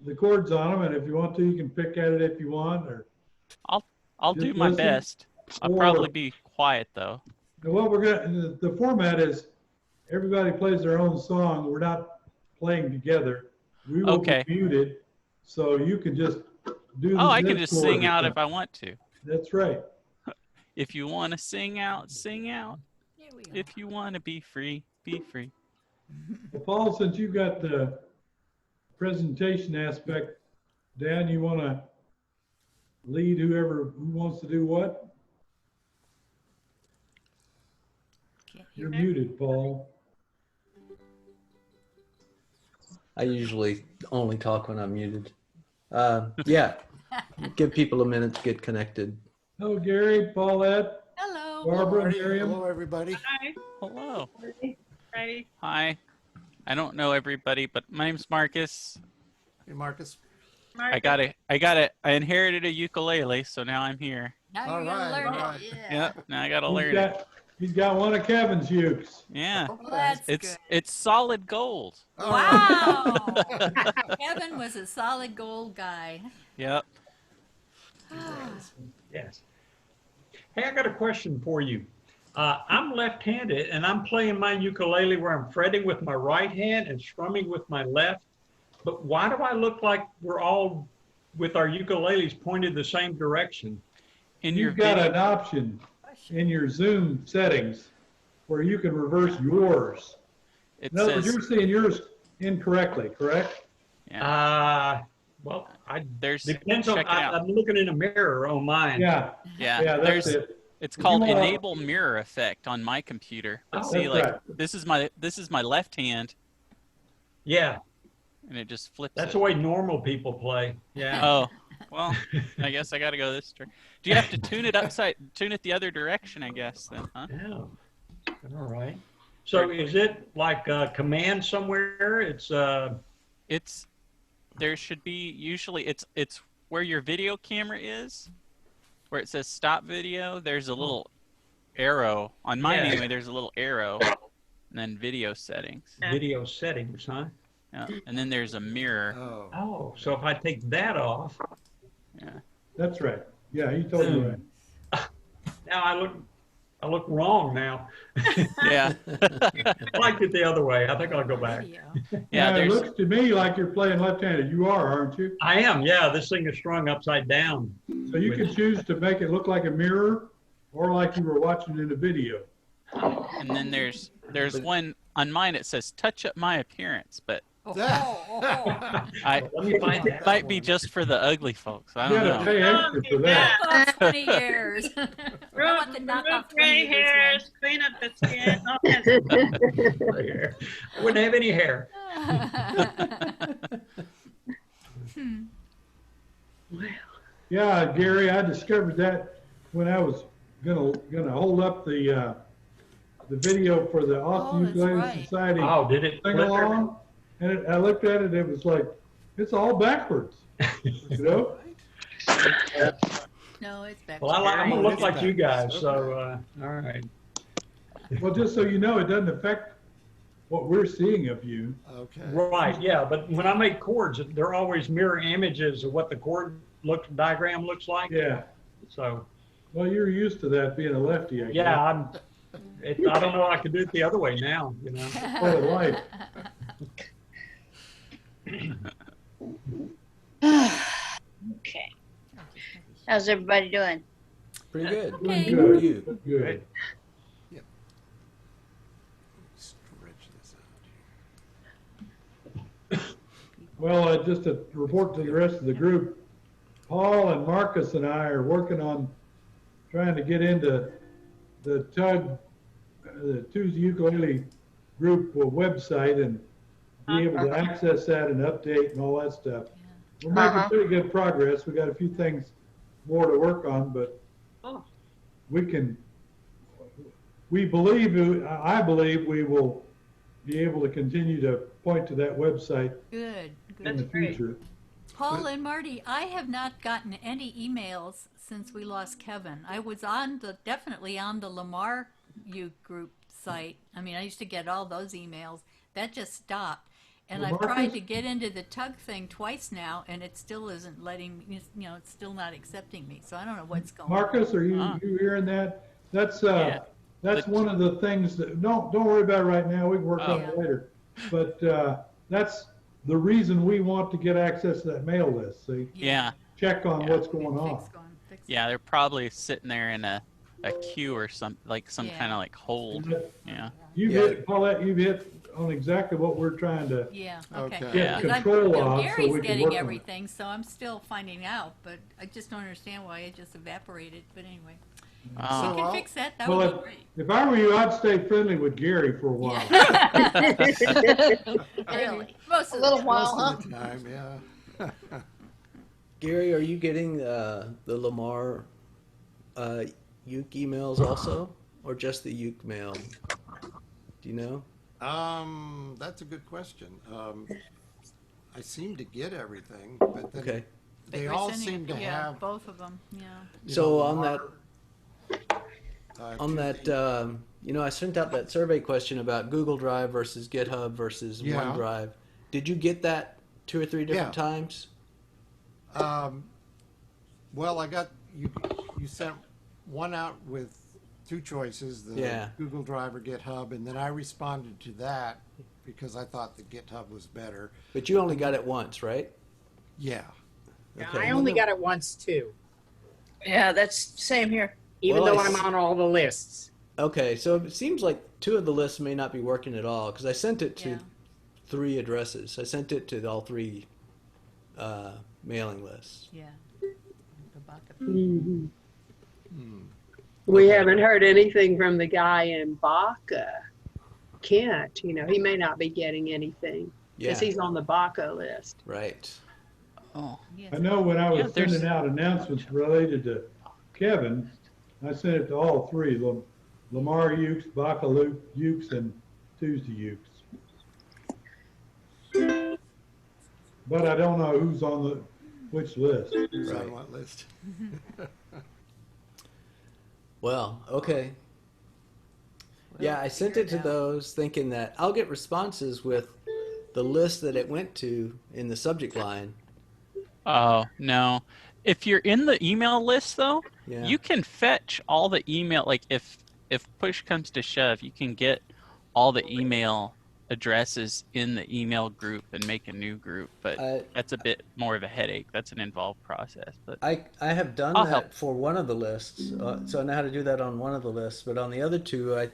the chords on them, and if you want to, you can pick at it if you want, or I'll just do my listen. best. I'll probably be quiet though. Well, we're gonna. The format is everybody plays their own song. We're not playing together. We will be Okay. muted, so you can just do Oh, I this can just chord sing or out if something. I want to. That's right. If you want to sing out, sing out. There we go. If you want to be free, be free. Well, Paul, since you've got the presentation aspect down, you want to lead who wants to do what? You're muted, Paul. I usually only talk when I'm muted. Yeah, give people a minute to get connected. Hello, Gary, Paulette, Hello. Barbara, Marty. Miriam. Hello, everybody. Hi, Hello. Prairie. Hi. I don't know everybody, but my name's Marcus. Hey, Marcus. I inherited a ukulele, so now I'm here. Now All you're gonna right, learn all right. it. Yeah. Yep. Now I gotta learn it. He's got one of Kevin's ukes. Yeah. Well, that's good. It's solid gold. All right. Wow. Kevin was a solid gold guy. Yep. Yes. Hey, I got a question for you. I'm left-handed, and I'm playing my ukulele where I'm fretting with my right hand and strumming with my left. But why do I look like we're all with our ukuleles pointed the same direction? You've got an option in your Zoom settings where you can reverse yours. In other words, you're seeing yours incorrectly, correct? Yeah. Well, Depends on. I'm looking in a mirror on mine. Yeah. That's it. It's called enable mirror effect on my computer. But see, like right. this is my left hand. Yeah. And it just flips. That's the way normal people play. Yeah. Oh, well, I guess I got to go this turn. Do you have to tune it the other direction? I guess then, huh? Yeah. All right. So is it like a command somewhere? There should be usually it's where your video camera is, where it says stop video. There's a little arrow on mine anyway. There's a little arrow, and then video settings. Video settings, huh? Yeah. And then there's a mirror. Oh, so if I take that off. Yeah. That's right. Yeah, you told me right. Now I look wrong now. Yeah. I liked it the other way. I think I'll go back. Yeah. It looks to me like you're playing left-handed. You are, aren't you? I am. Yeah. This thing is strung upside down. So you can choose to make it look like a mirror or like you were watching in a video. And then there's one on mine. It says touch up my appearance, but Let me find that. might be just for the ugly folks. I don't know. Pay extra for that. Oh, 20 years. I want the knockoff 20 gray years hairs, clean up the skin. All kinds of I wouldn't have any hair. Yeah, Gary, I discovered that when I was gonna hold up the video for the Austin that's Ukulele right. Society Oh, did it sing flip along, and I looked at it. It was like it's all backwards, you know. No, it's back. Well, I'm gonna look like you guys. So, all right. Well, just so you know, it doesn't affect what we're seeing of you. Okay. Right. Yeah. But when I make chords, they're always mirror images of what the chord diagram looks like. Yeah. So. Well, you're used to that being a lefty, I guess. Yeah. I don't know. I can do it the other way now. You know. Part of life. Okay. How's everybody doing? Pretty good. Okay. How are you? Good. Stretch this out. Well, just to report to the rest of the group, Paul and Marcus and I are working on trying to get into the Tuesday Ukulele group website and be able to access that and update and all that stuff. We're making pretty good progress. We got a few things more to work on, but I believe we will be able to continue to point to that website Good. in the future. Paul and Marty, I have not gotten any emails since we lost Kevin. I was definitely on the Lamar U group site. I mean, I used to get all those emails. That just stopped. And Well, I've tried Marcus? to get into the tug thing twice now, and it still isn't letting me, it's still not accepting me. So I don't know what's going on. Marcus, are you, Huh. you hearing that? That's, Yeah. that's The- one of the things that, don't worry about it right now. We can work on Oh. it later. But, that's the reason we want to get access to that mail list, see? Yeah. Check on Yeah. what's going on. Fix Yeah, they're probably sitting there in a queue or some kind Yeah. of like hold. Yeah. You've Yeah. hit, Paulette, you've hit on exactly what we're trying to Yeah, okay. Okay. get Because control of so Gary's we can getting work on it. everything, so I'm still finding out, but I just don't understand why it just evaporated. But anyway, Oh. we can I'll- fix that. That Well, would be great. if I were you, I'd stay friendly with Gary for a while. Really, most A of little the while, Most huh? of the time, yeah. Gary, are you getting the Lamar Uke emails also, or just the Uke mail? Do you know? That's a good question. I seem to get everything, but then Okay. they We're all sending seem it- to yeah, have. both of them. Yeah. you So know, on Lamar, On to that, the- I sent out that survey question about Google Drive versus GitHub versus Yeah. OneDrive. Did you get that 2 or 3 different Yeah. times? Well, I got you. You sent one out with 2 choices: the Yeah. Google Drive or GitHub, and then I responded to that because I thought the GitHub was better. But you only got it once, right? Yeah. Yeah, Okay. I only got it once too, Yeah, that's same here. even Well, though I I'm s- on all the lists. Okay, so it seems like 2 of the lists may not be working at all because I sent it to Yeah. 3 addresses. I sent it to all 3 mailing lists. Yeah. Mhm. Hmm. We Okay. haven't heard anything from the guy in Baca. Kent, he may not be getting anything Yeah, because he's on the Baca list. right. Oh. Yes. I know when I Yeah, was there's- sending out announcements related to Kevin, I sent it to all 3, Lamar Ukes, Baca Ukes, and Tuesday Ukes. But I don't know who's on which list. Who's Right. on what list? Well, okay. Yeah, I sent it to those thinking that I'll get responses with the list that it went to in the subject line. Oh, no. If you're in the email list though, Yeah. you can fetch all the email, like if push comes to shove, you can get all the email addresses in the email group and make a new group, but that's a bit more of a headache. That's an involved process, but I have done I'll that help. for one of the lists, so I know how to do that on one of the lists. But on the other 2,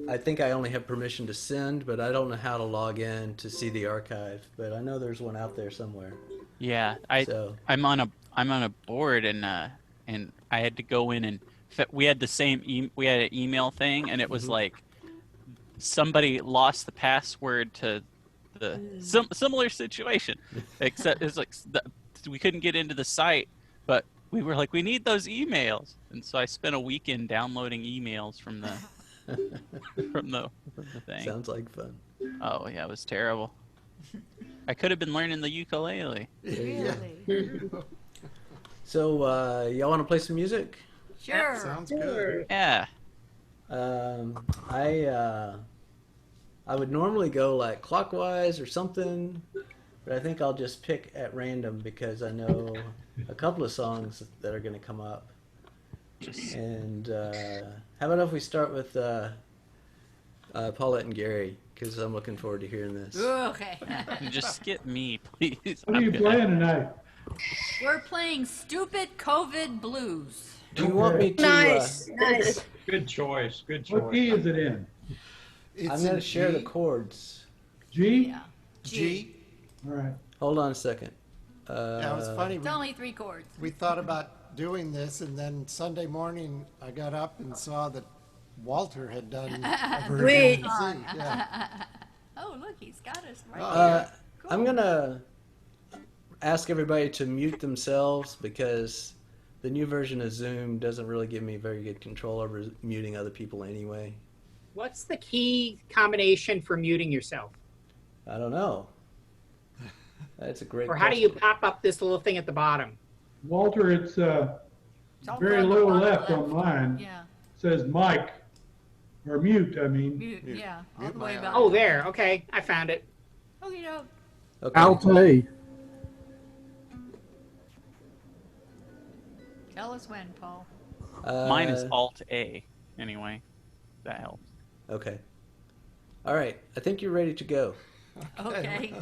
I think I only have permission to send, but I don't know how to log in to see the archive. But I know there's one out there somewhere. yeah, So I'm on a board and I had to go in and we had the same we had an email thing and it was like somebody lost the password to the similar situation, except it's like we couldn't get into the site, but we were like, we need those emails, and so I spent a weekend downloading emails from the from the thing. sounds like fun. Oh yeah, it was terrible. I could have been learning the ukulele. Really? So y'all want to play some music? Sure. Sounds good. Yeah. I would normally go like clockwise or something, but I think I'll just pick at random because I know a couple of songs that are going to come up. And how about if we start with Paulette and Gary, because I'm looking forward to hearing this. Okay. Just skip me, please. What are you playing tonight? We're playing Stupid COVID Blues. Do you want me to? Nice, nice. Good choice. Good What key choice. is it in? It's I'm going in to share the G. chords. G? Yeah. G. All right. Hold on a second. Yeah, it was funny. It's only 3 chords. We thought about doing this, and then Sunday morning I got up and saw that Walter had done a version Sweet. of the Z. Yeah. Oh, look, he's got us right Oh, there. I'm going to ask everybody to mute themselves because the new version of Zoom doesn't really give me very good control over muting other people anyway. What's the key combination for muting yourself? I don't know. That's a great Or how do you question. pop up this little thing at the bottom? Walter, it's It's all very on the low bottom left on mine. Yeah. Says mic, or mute, I mean. Mute, yeah. All Mute the way my about. Oh, there. Okay, I found it. Oh, you know. Okay. Alte. Tell us when, Paul. Mine is Alt A. Anyway, that helps. Okay. All right. I think you're ready to go. Okay.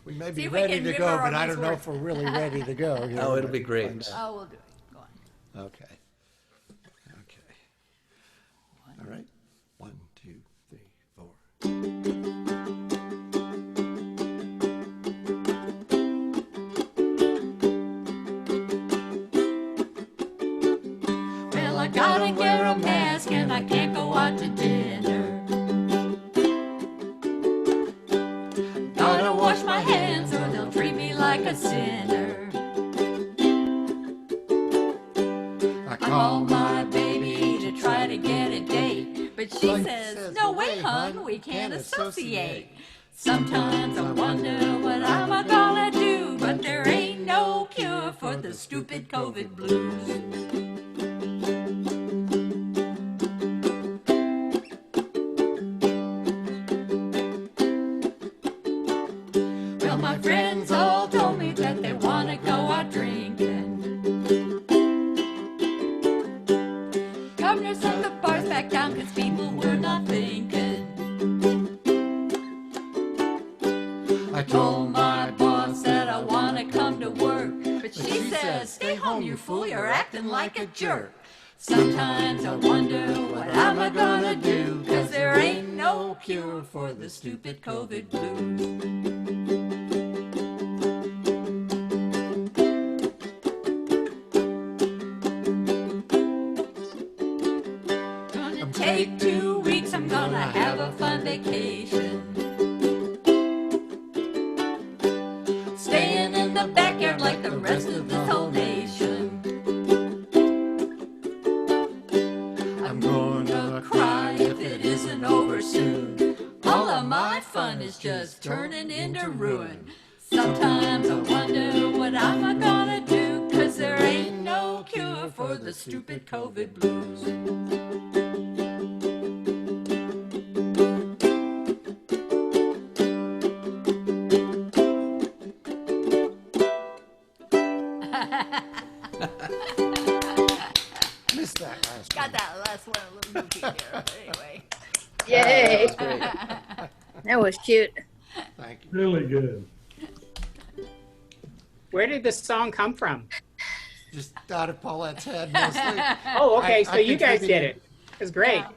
We may See be if we ready can to remember go, all but I these don't know words. if we're really ready to go. Here, Oh, it'll but be great. find out. Oh, we'll do it. Go on. Okay. Okay. All right. 1, 2, 3, 4. Well, I gotta wear a mask and I can't go out to dinner. Gotta wash my hands or they'll treat me like a sinner. I Call my baby to try to get a date, but she says, no way, hon, we can't associate. Sometimes I wonder what I'm gonna do, but there ain't no cure for the stupid COVID blues. Well, my friends all told me that they wanna go out drinking. Governor set the bars back down 'cause people were not thinking. I told my boss that I wanna come to work, but she says, stay home, you fool, you're acting like a jerk. Sometimes I wonder what I'm gonna do, 'cause there ain't no cure for the stupid COVID blues. Gonna take 2 weeks, I'm gonna have a fun vacation. Staying in the backyard like the rest of this whole nation. I'm gonna cry if it isn't over soon. All of my fun is just turning into ruin. Sometimes I wonder what I'm gonna do, 'cause there ain't no cure for the stupid COVID blues. Missed that last Got one. that last one a little goofy there, but anyway. Yay. That's great. That was cute. Thank you. Really good. Where did this song come from? Just out of Paulette's head mostly. Oh, okay. I So you guys did contributed. it. It was great. Yeah.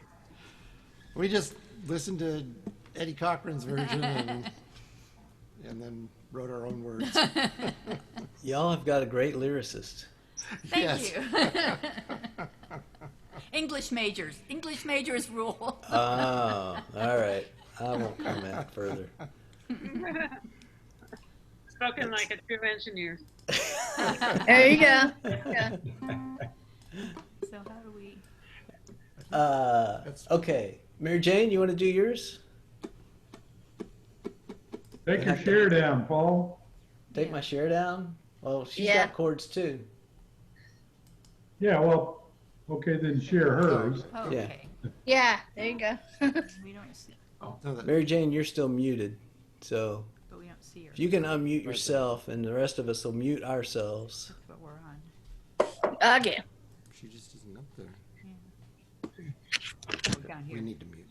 We just listened to Eddie Cochran's version and then wrote our own words. Y'all have got a great lyricist. Thank Yes. you. English majors rule. Oh, all right. I won't comment further. Spoken like a true engineer. There you go. Yeah. So how do we? Okay. Mary Jane, you want to do yours? Take your share down, Paul. Take my share down? Well, she's Yeah. got chords too. Yeah, well, okay, then share hers. Okay. Yeah, there you go. We don't see, So that- Mary Jane, you're still muted. So but we don't see her. if you can unmute yourself and the rest of us will mute ourselves. But we're on. Okay. she just isn't up there. We're down We here. need to mute.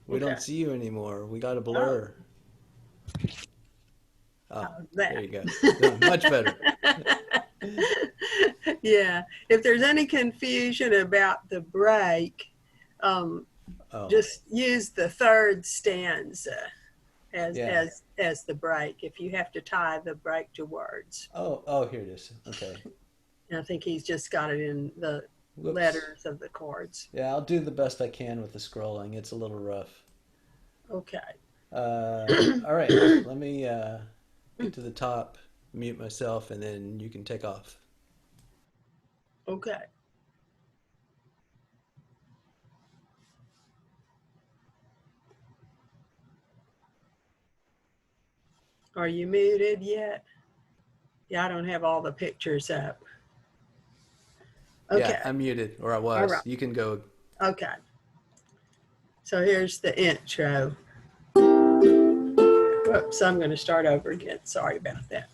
We don't Okay. see you anymore. We got a blur. Oh, there you go. Yeah, much better. Yeah. If there's any confusion about the break, Oh, just use the third stanza as Yeah. as the break. If you have to tie the break to words, oh, here it is. Okay. and I think he's just got it in the Whoops. letters of the chords. Yeah, I'll do the best I can with the scrolling. It's a little rough. Okay. All right, let me get to the top, mute myself, and then you can take off. Okay. Are you muted yet? Yeah, I don't have all the pictures up. Okay. Yeah, I'm muted, or I was. All right. You can go. Okay. So here's the intro. Whoops, I'm going to start over again. Sorry about that.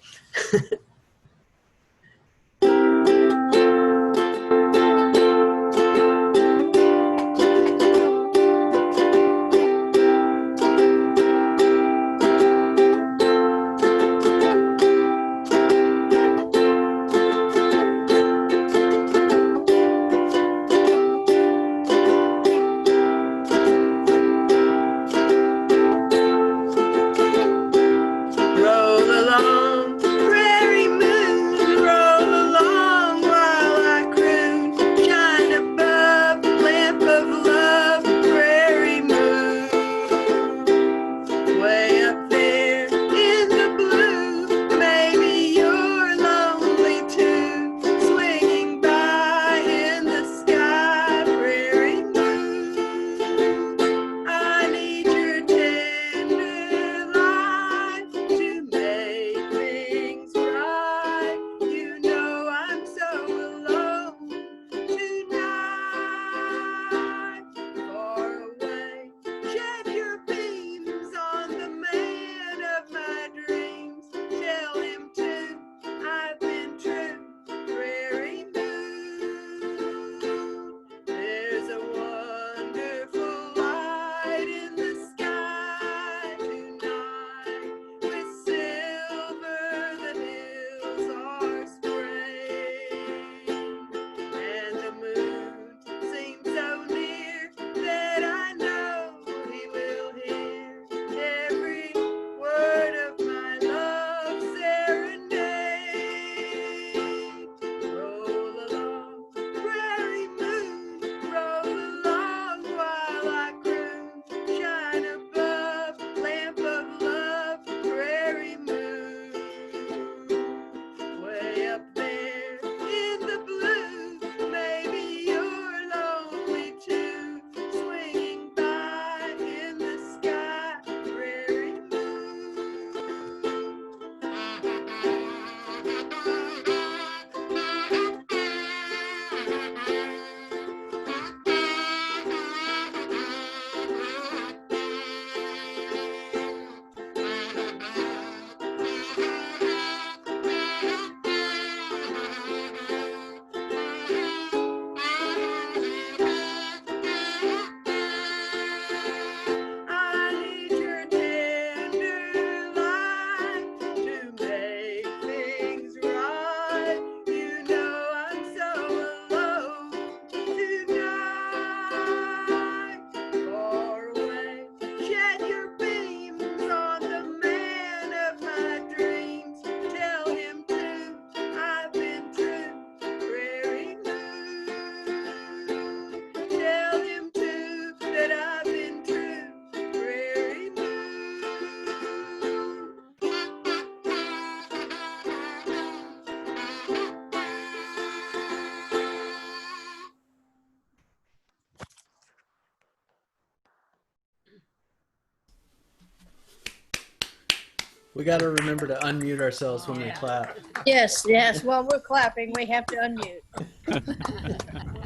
We got to remember to unmute ourselves when we clap. Yes, yes. While we're clapping, we have to unmute. Well,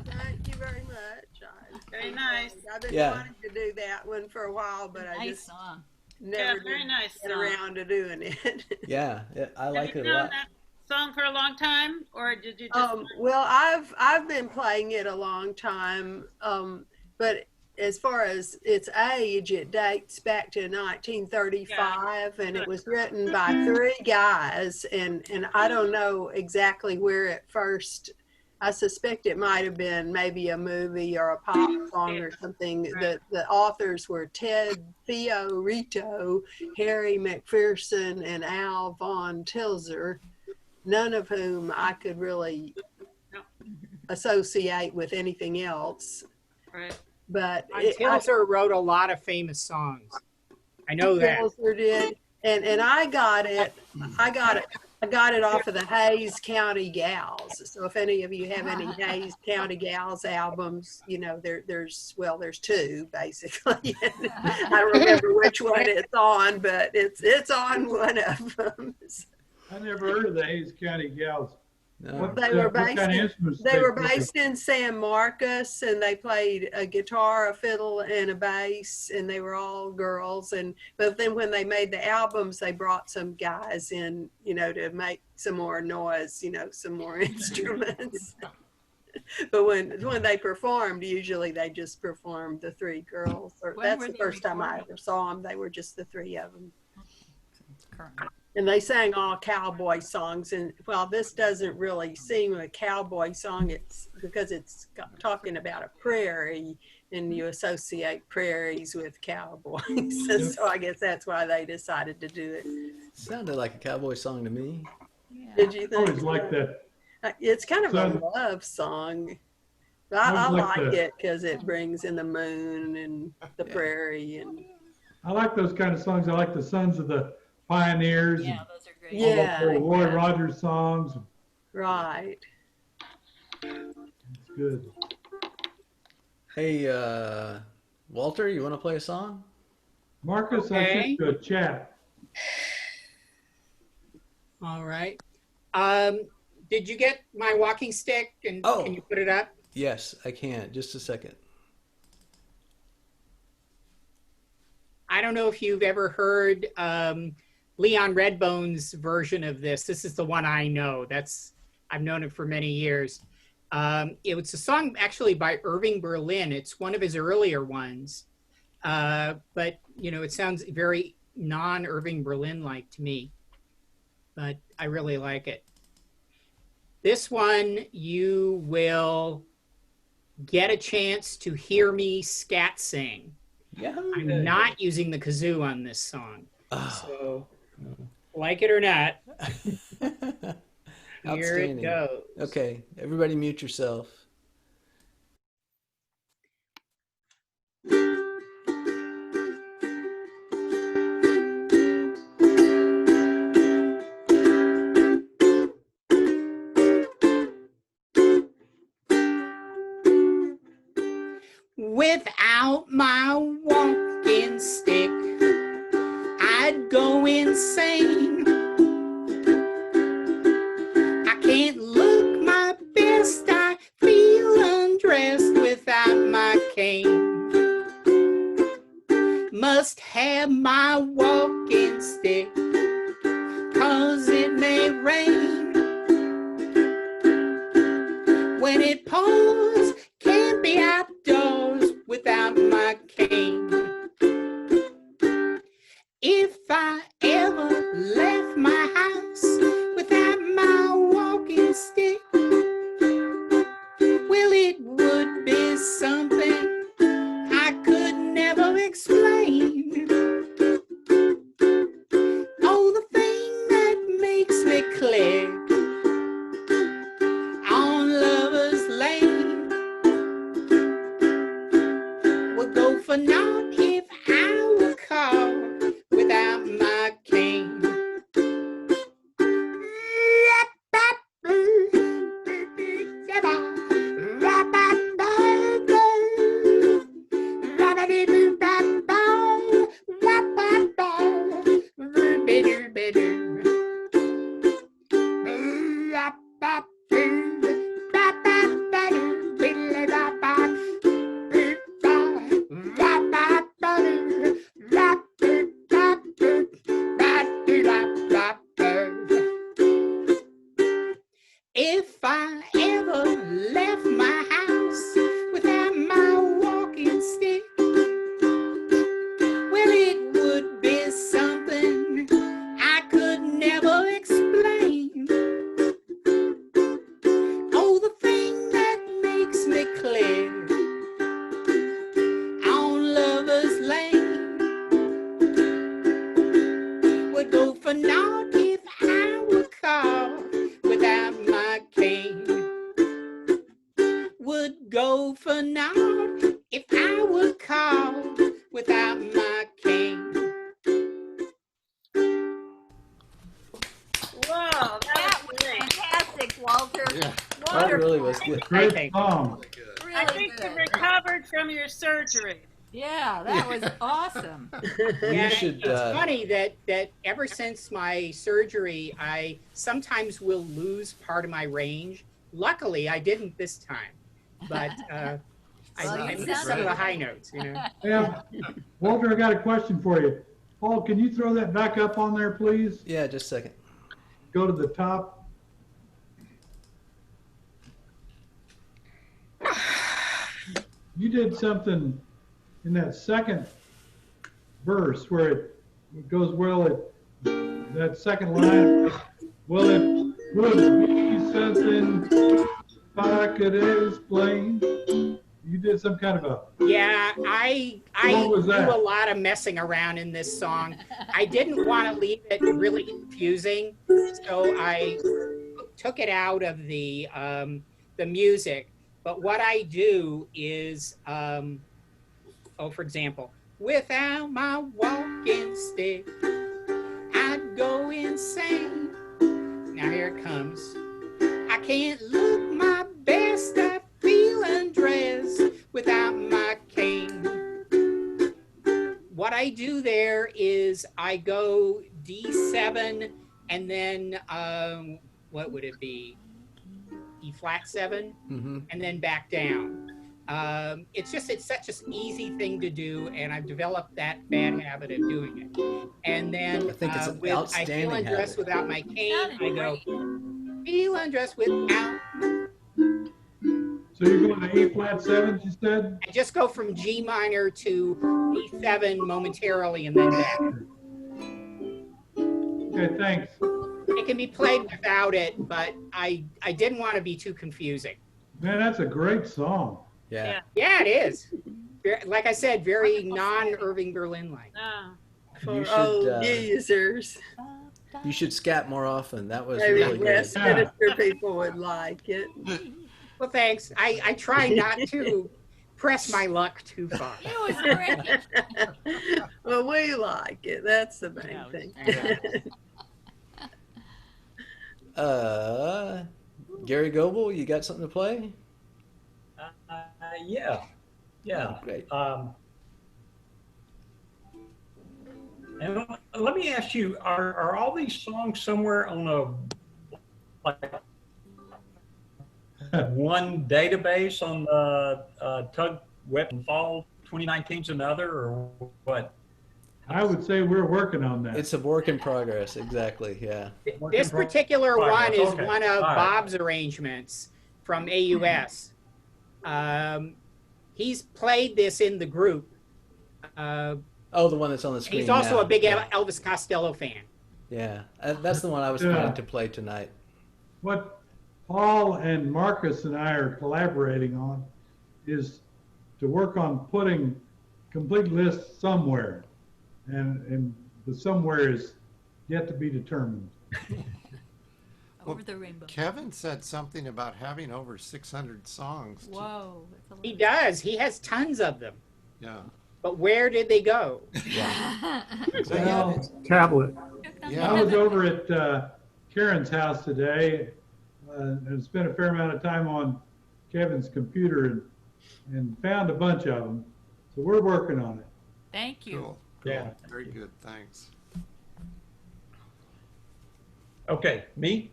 thank you very much. Very nice. I've been Yeah. wanting to do that one for a while, but I Nice just song. never very did nice get song. around to doing it. Yeah, I like Have it you a known lot. that song for a long time, or did you just? Well, I've been playing it a long time, but as far as its age, it dates back to 1935, and it was written by three guys, and I don't know exactly where it first. I suspect it might have been maybe a movie or a pop song or something. Right. The authors were Ted Fiorito, Harry McPherson, and Al von Tilzer, none of whom I could really associate with anything else. Right. But Tilzer wrote a lot of famous songs. I know that. Tilzer did, and I got it off of the Hayes County Gals. So if any of you have any Hayes County Gals albums, you know, there's two basically. I don't remember which one it's on, but it's on one of them. I never heard of the Hayes County Gals. No. They were what kind based of in, instruments they were play? based in San Marcos, and they played a guitar, a fiddle, and a bass, and they were all girls. But then when they made the albums, they brought some guys in, to make some more noise, some more instruments. But when they performed, usually they just performed the three girls. That's the first time I ever saw them. They were just the three of them. And they sang all cowboy songs. And this doesn't really seem a cowboy song. It's because it's talking about a prairie, and you associate prairies with cowboys. So I guess that's why they decided to do it. Sounded like a cowboy song to me. Did you think? Always like that. It's kind of a love song. I like it because it brings in the moon and the prairie. And I like those kind of songs. I like the Sons of the Pioneers. Yeah, those are great. Yeah. All those old Roy Rogers songs. Right. It's good. Hey, Walter, you want to play a song? Marcus, I sent you a chat. All right. Did you get my walking stick, and can you put it up? Yes, I can. Just a second. I don't know if you've ever heard Leon Redbone's version of this. This is the one I know. I've known it for many years. It was a song actually by Irving Berlin. It's one of his earlier ones. But, it sounds very non-Irving Berlin-like to me. But I really like it. This one, you will get a chance to hear me scat sing. Yahoo! I'm not using the kazoo on this song. So, like it or not, here it goes. Okay, everybody mute yourself. Without my walking stick, I'd go insane. I can't look my best, I feel undressed without my cane. Must have my walking stick, 'cause it may rain. When it pours, can't be outdoors without my cane. If I ever left my house without my walking stick, well, it would be something I could never explain. Oh, the thing that makes me click on Lover's Lane would go for naught if I were caught without my cane. If I ever left my house without my walking stick, well, it would be something I could never explain. Oh, the thing that makes me clear on Lover's Lane would go for naught if I were caught without my cane. Would go for naught if I were caught without my cane. Whoa, that was fantastic, Walter. Yeah. That Wonderful. really was good. Great song. Really I think you good. recovered from your surgery. Yeah, that was awesome. You should. It's funny that ever since my surgery, I sometimes will lose part of my range. Luckily, I didn't this time, but Well, I you missed sound some of the great. high notes. Yeah, Walter, I got a question for you. Paul, can you throw that back up on there, please? Yeah, just a second. Go to the top. You did something in that second verse where it goes that second line. Well, it would be something I could explain. You did some kind of a. Yeah, I What was do that? a lot of messing around in this song. I didn't want to leave it really confusing, so I took it out of the music. But what I do is, for example, without my walking stick, I'd go insane. Now here it comes. I can't look my best, I feel undressed without my cane. What I do there is I go D7 and then, what would it be? E flat 7, and then back down. It's such an easy thing to do, and I've developed that bad habit of doing it. And then I think it's an I feel outstanding undressed habit. without my cane. I go, feel undressed without. So you're going to E flat 7, you said? I just go from G minor to D7 momentarily and then back. Okay, thanks. It can be played without it, but I didn't want to be too confusing. Man, that's a great song. Yeah. Yeah, it is. Like I said, very non-Irving Berlin-like. For You should, old users. You should scat more often. That was Maybe really good. Westminster people would like it. Well, thanks. I try not to press my luck too far. It was great. Well, we like it. That's the main thing. Gary Goebel, you got something to play? Yeah. Oh, great. And let me ask you, are all these songs somewhere on one database on the Tug Weapon Fall 2019's another, or what? I would say we're working on that. It's a work in progress, exactly, yeah. This particular one is Okay. one of All right. Bob's arrangements from AUS. He's played this in the group. Oh, the one that's on the screen He's also now. a big Yeah. Elvis Costello fan. Yeah, that's the one I was planning to play tonight. What Paul and Marcus and I are collaborating on is to work on putting complete lists somewhere. And the somewhere is yet to be determined. Over the rainbow. Kevin said something about having over 600 songs. Whoa. That's a lot. He does. He has tons of them. Yeah. But where did they go? Well, Tablet. Yeah. I was over at Karen's house today and spent a fair amount of time on Kevin's computer and found a bunch of them. So we're working on it. Thank you. Cool. Yeah. Very good. Thanks. Okay, me.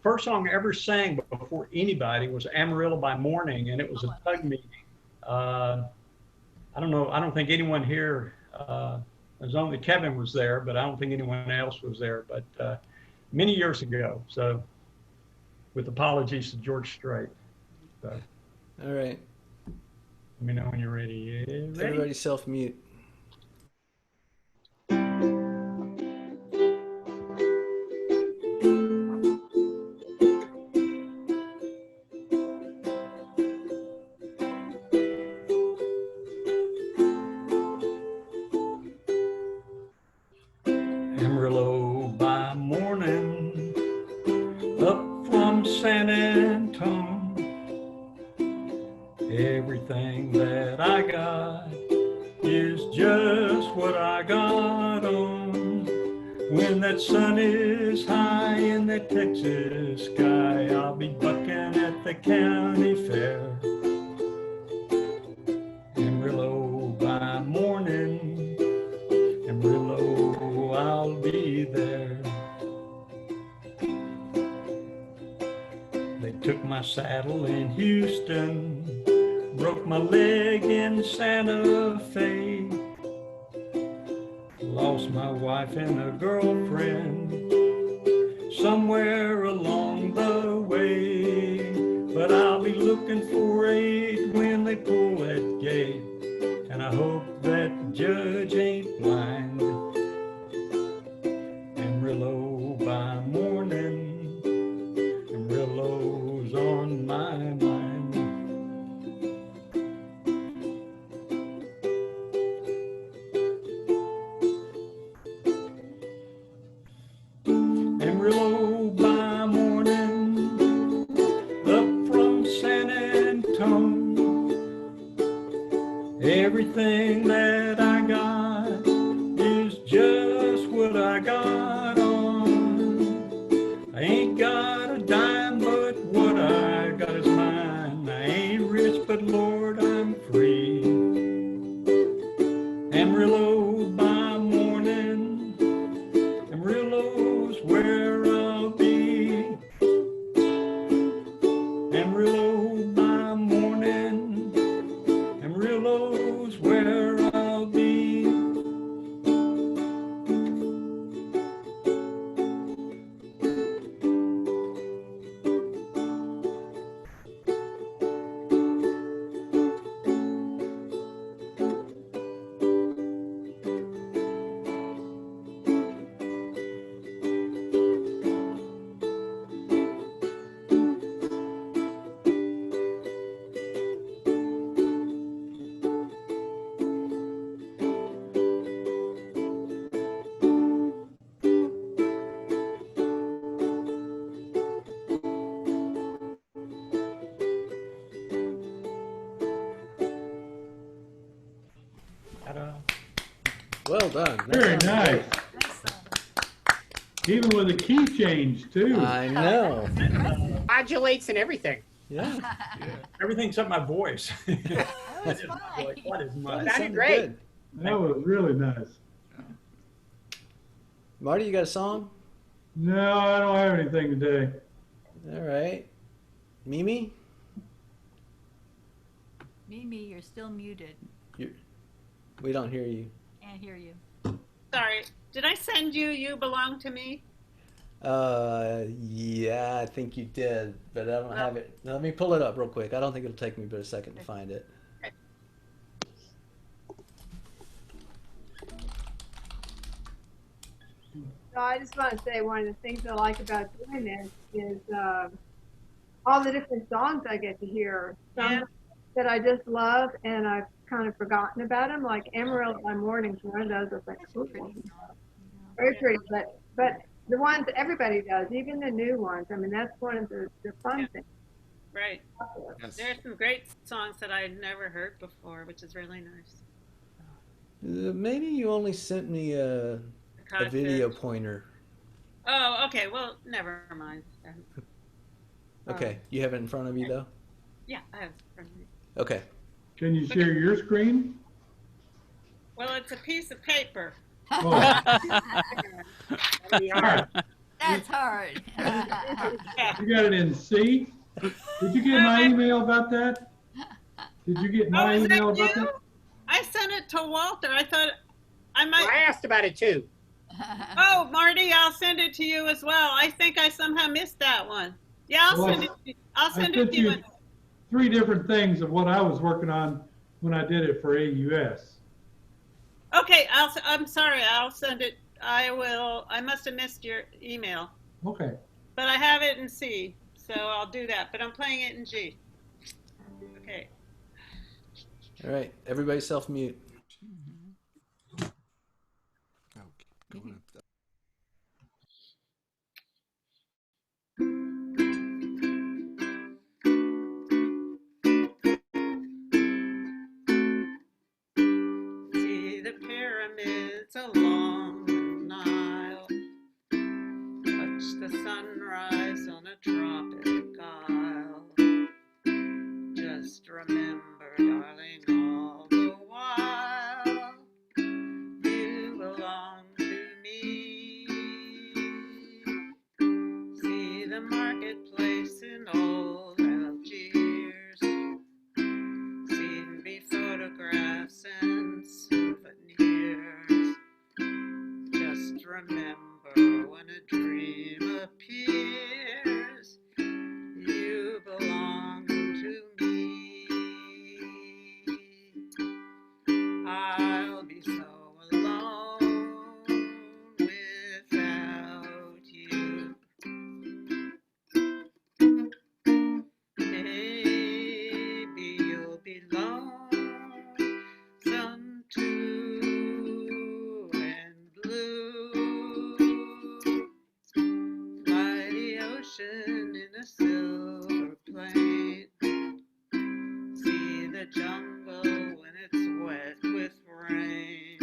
First song I ever sang before anybody was Amarillo by Morning, and it was a Tug meeting. I don't know. I don't think anyone here. As only Kevin was there, but I don't think anyone else was there. But many years ago. So, with apologies to George Strait. So, All right. let me know when you're ready. Yeah, ready? Everybody self-mute. Amarillo by morning, up from San Antone. Everything that I got is just what I got on. When that sun is high in the Texas sky, I'll be bucking at the county fair. Amarillo by be there. They took my saddle in Houston, broke my leg in Santa Fe, lost my wife and a girlfriend somewhere along the way. But I'll be looking for aid when they pull that gate, and I hope that judge ain't blind. Amarillo by morning, Amarillo's on my mind. Amarillo by morning, up from San Antone. Everything that I got is just what I got on. I ain't got a dime, but what I got is mine. I ain't rich, but Lord, I'm free. Amarillo by morning, Amarillo's where I'll be. Amarillo by morning, Amarillo's where I'll be. Ta-da. Well done. That Very sounds nice. great. Even with a key change too. I know. Modulates and everything. Yeah. Everything except my voice. That was fine. What is my... That Sounded great. good. That was really nice. Marty, you got a song? No, I don't have anything today. All right. Mimi? Mimi, you're still muted. We don't hear you. Can't hear you. Sorry. Did I send you You Belong to Me? Yeah, I think you did, but I don't have it. Now, let me pull it up real quick. I don't think it'll take me but a second to find it. So I just want to say one of the things I like about doing this is all the different songs I get to hear. Some that I just love and I've kind of forgotten about them, like Amarillo by Morning's one of those. I was like, ooh, very pretty, but the ones everybody does, even the new ones. I mean, that's one of the fun things. Right. Yes. There's some great songs that I'd never heard before, which is really nice. Maybe you only sent me a video pointer. Oh, okay. Well, never mind then. Okay, you have it in front of you though? Yeah, I have it in front of me. Okay. Can you share your screen? Well, it's a piece of paper. Oh, That's hard. you got it in C? Did you get my email about that? Did you get my is that email about you? that? I sent it to Walter. I thought I might. I asked about it too. Oh, Marty, I'll send it to you as well. I think I somehow missed that one. Yeah, I'll Well, send it. I'll I send it sent to you. you 3 different things of what I was working on when I did it for AUS. Okay, I'm sorry. I'll send it. I will. I must have missed your email, Okay. but I have it in C, so I'll do that. But I'm playing it in G. Okay. All right. Everybody self-mute. Okay, going up there. See the pyramids along the Nile. Watch the sunrise on a tropic isle. Just remember, darling, all the while you belong to me. when a dream appears, you belong to me. I'll be so alone without you. Maybe you'll be lonesome too and blue. Fly the ocean in a silver plane. See the jungle when it's wet with rain.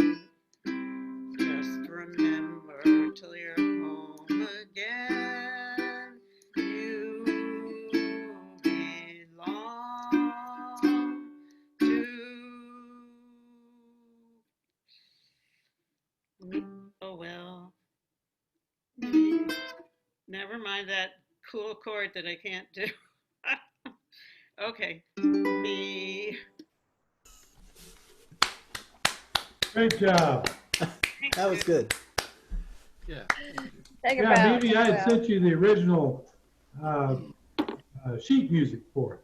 Just remember till you're home again, you belong to me. Oh well. Never mind that cool chord that I can't do. Okay, me. Great job. That was good. Yeah. Take it Yeah, back. maybe I had sent you the original sheet music for it.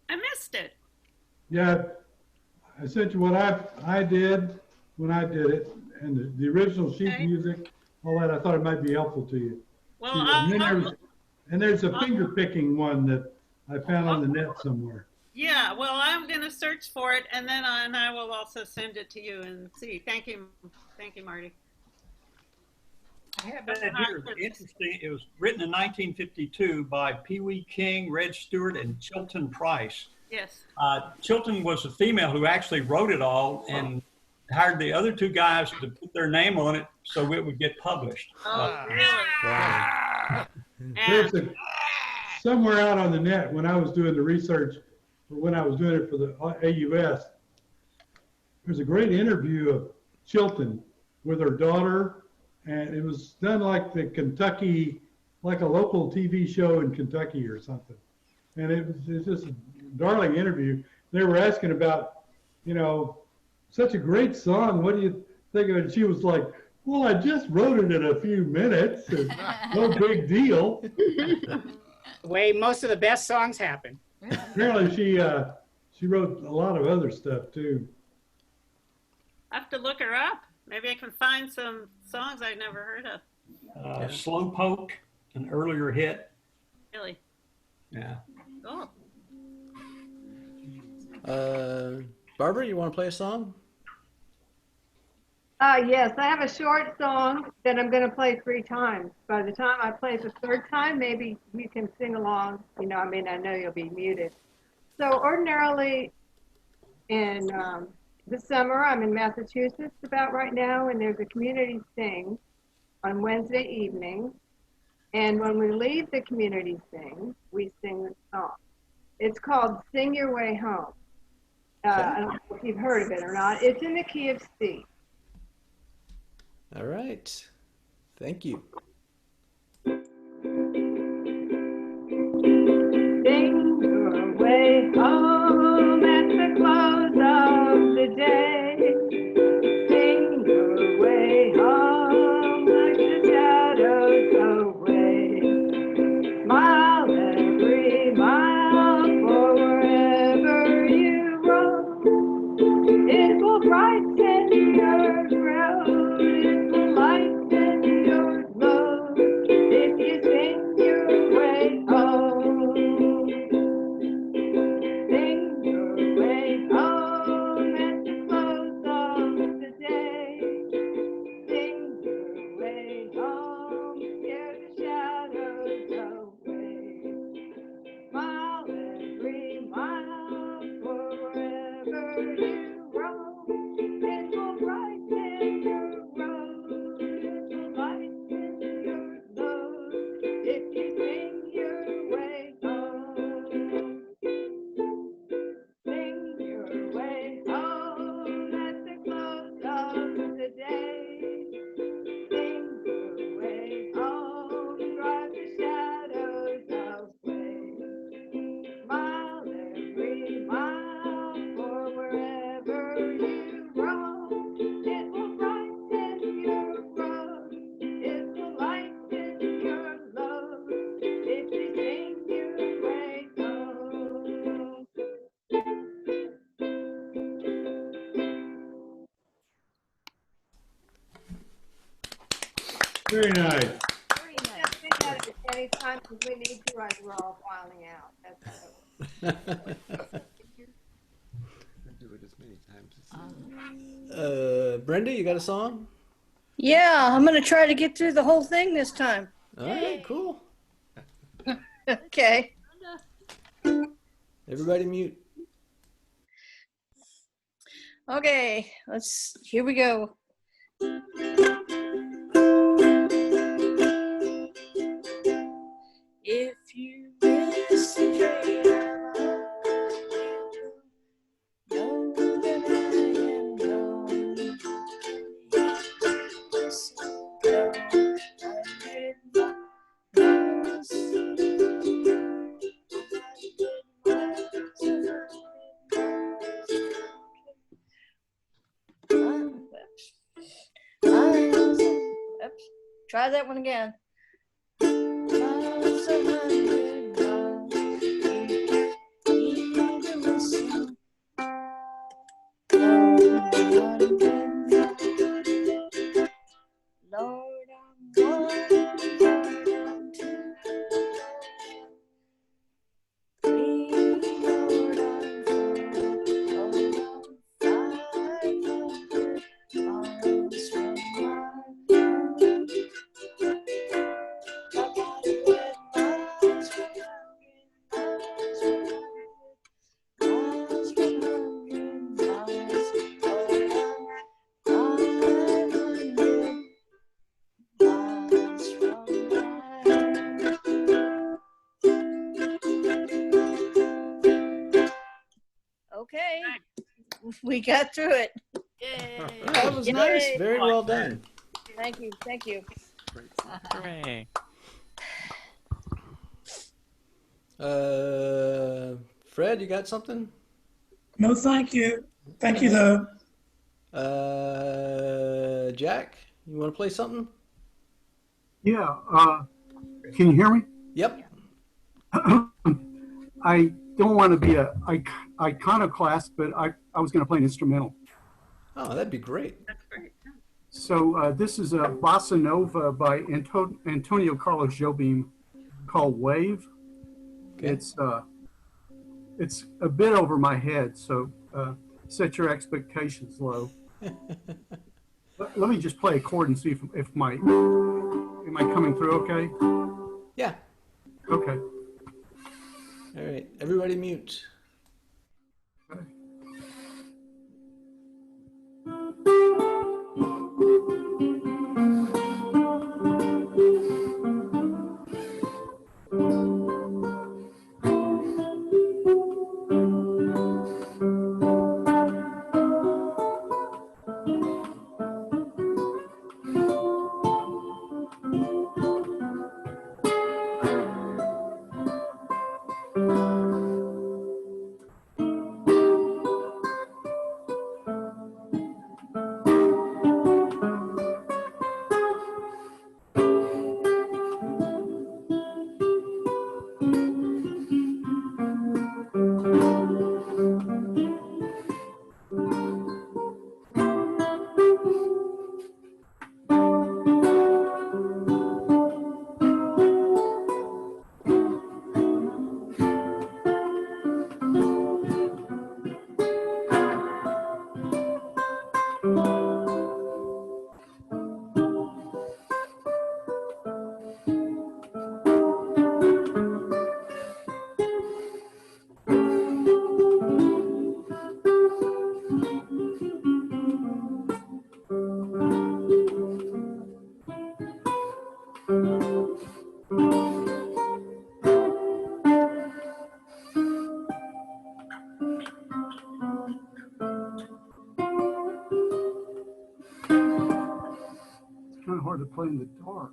I missed it. Yeah, I sent you what I did when I did it, and the original sheet Okay. music, all that. I thought it might be helpful to you. Well, And there's a finger picking one that I found on the net somewhere. yeah, well, I'm going to search for it, and then I will also send it to you and see. Thank you, Marty. I have that here. Interesting. It was written in 1952 by Pee Wee King, Red Stewart, and Chilton Price. Yes. Chilton was a female who actually wrote it all and hired the other two guys to put their name on it so it would get published. Oh, really? Wow. There's somewhere out on the net when I was doing the research, or when I was doing it for the AUS, there's a great interview of Chilton with her daughter, and it was done like the Kentucky, like a local TV show in Kentucky or something. And it's just a darling interview. They were asking about, such a great song. What do you think of it? And she was like, well, I just wrote it in a few minutes. It's no big deal. The way most of the best songs happen. Apparently she wrote a lot of other stuff too. I have to look her up. Maybe I can find some songs I've never heard of. Slowpoke, an earlier hit. Really? Yeah. Oh. Barbara, you want to play a song? Yes, I have a short song that I'm going to play 3 times. By the time I play the 3rd time, maybe you can sing along. I know you'll be muted. So ordinarily in the summer, I'm in Massachusetts about right now, and there's a community sing on Wednesday evening. And when we leave the community sing, we sing the song. It's called Sing Your Way Home. I don't know if you've heard of it or not. It's in the key of C. All right. Thank you. Sing your way home at the close of the day. Sing your way home like the shadows away. Smile every mile for wherever you roam. It will brighten your road. It will lighten your load. Very nice. Very nice. Just say that at any time because we need to as we're all filing out. That's Do it as many times as Brenda, you got a song? Yeah, I'm going to try to get through the whole thing this time. All right, cool. Okay. Everybody mute. Okay, here we go. If you miss the train, know that I am gone. Go 100 miles. 100 miles. Oops. Try that one again. Miles, 100 miles. You can't even listen. Lord, I'm going to please, Lord, I'm going 500 miles from my home. I gotta get miles from 100 miles from 100 miles. Oh, I'm 500 miles from my home. Okay, we got through it. Yay. That was nice. Yay. Very well done. Thank you, thank you. Hooray. Fred, you got something? No, thank you. Thank you, though. Jack, you want to play something? Yeah. Can you hear me? Yep. I don't want to be a iconoclast, but I was going to play an instrumental. Oh, that'd be great. So this is a bossa nova by Antonio Carlos Jobim called Wave. Okay. It's a bit over my head, so set your expectations low. Let me just play a chord and see if am I coming through okay? Yeah. Okay. All right. Everybody mute. Okay. Kind of hard to play in the dark.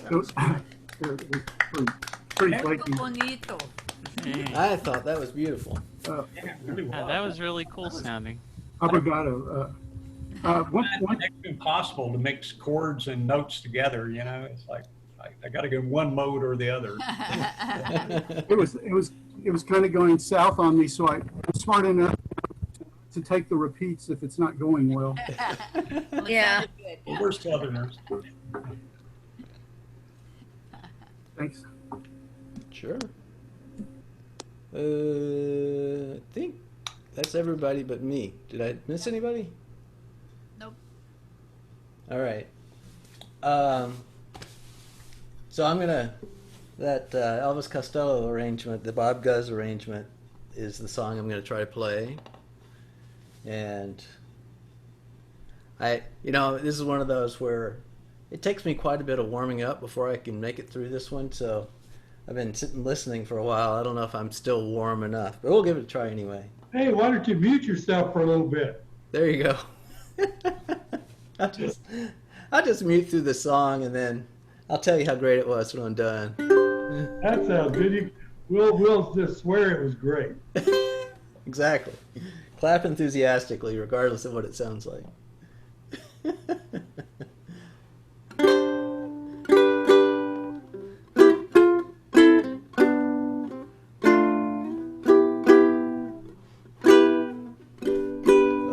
It was pretty flaky. Bonito. I thought that was beautiful. Yeah, really Yeah, was. that was really cool sounding. Obrigado. It's impossible to mix chords and notes together. You know, it's like I got to go in one mode or the other. It was kind of going south on me, so I'm smart enough to take the repeats if it's not going well. Yeah. Well, we're Southerners. Thanks. Sure. I think that's everybody but me. Did I miss anybody? Nope. All right. So I'm gonna that Elvis Costello arrangement, the Bob Guz arrangement, is the song I'm gonna try to play. And this is one of those where it takes me quite a bit of warming up before I can make it through this one. So I've been sitting listening for a while. I don't know if I'm still warm enough, but we'll give it a try anyway. Hey, why don't you mute yourself for a little bit? There you go. I'll just mute through the song and then I'll tell you how great it was when I'm done. That sounds good. We'll just swear it was great. Exactly. Clap enthusiastically, regardless of what it sounds like.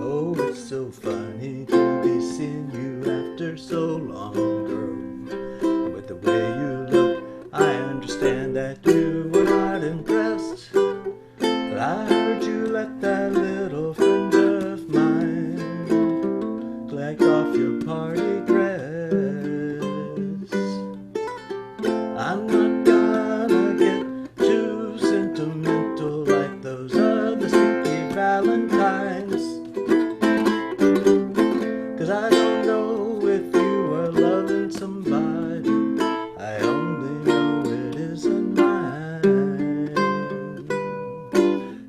Oh, it's so funny to be seeing you after so long, girl. With the way you look, I understand that you were not impressed. But I heard you let that little friend of mine collect off your party dress. I'm not gonna get too sentimental like those other sneaky valentines, 'cause I don't know if you are loving somebody. I only know it isn't mine.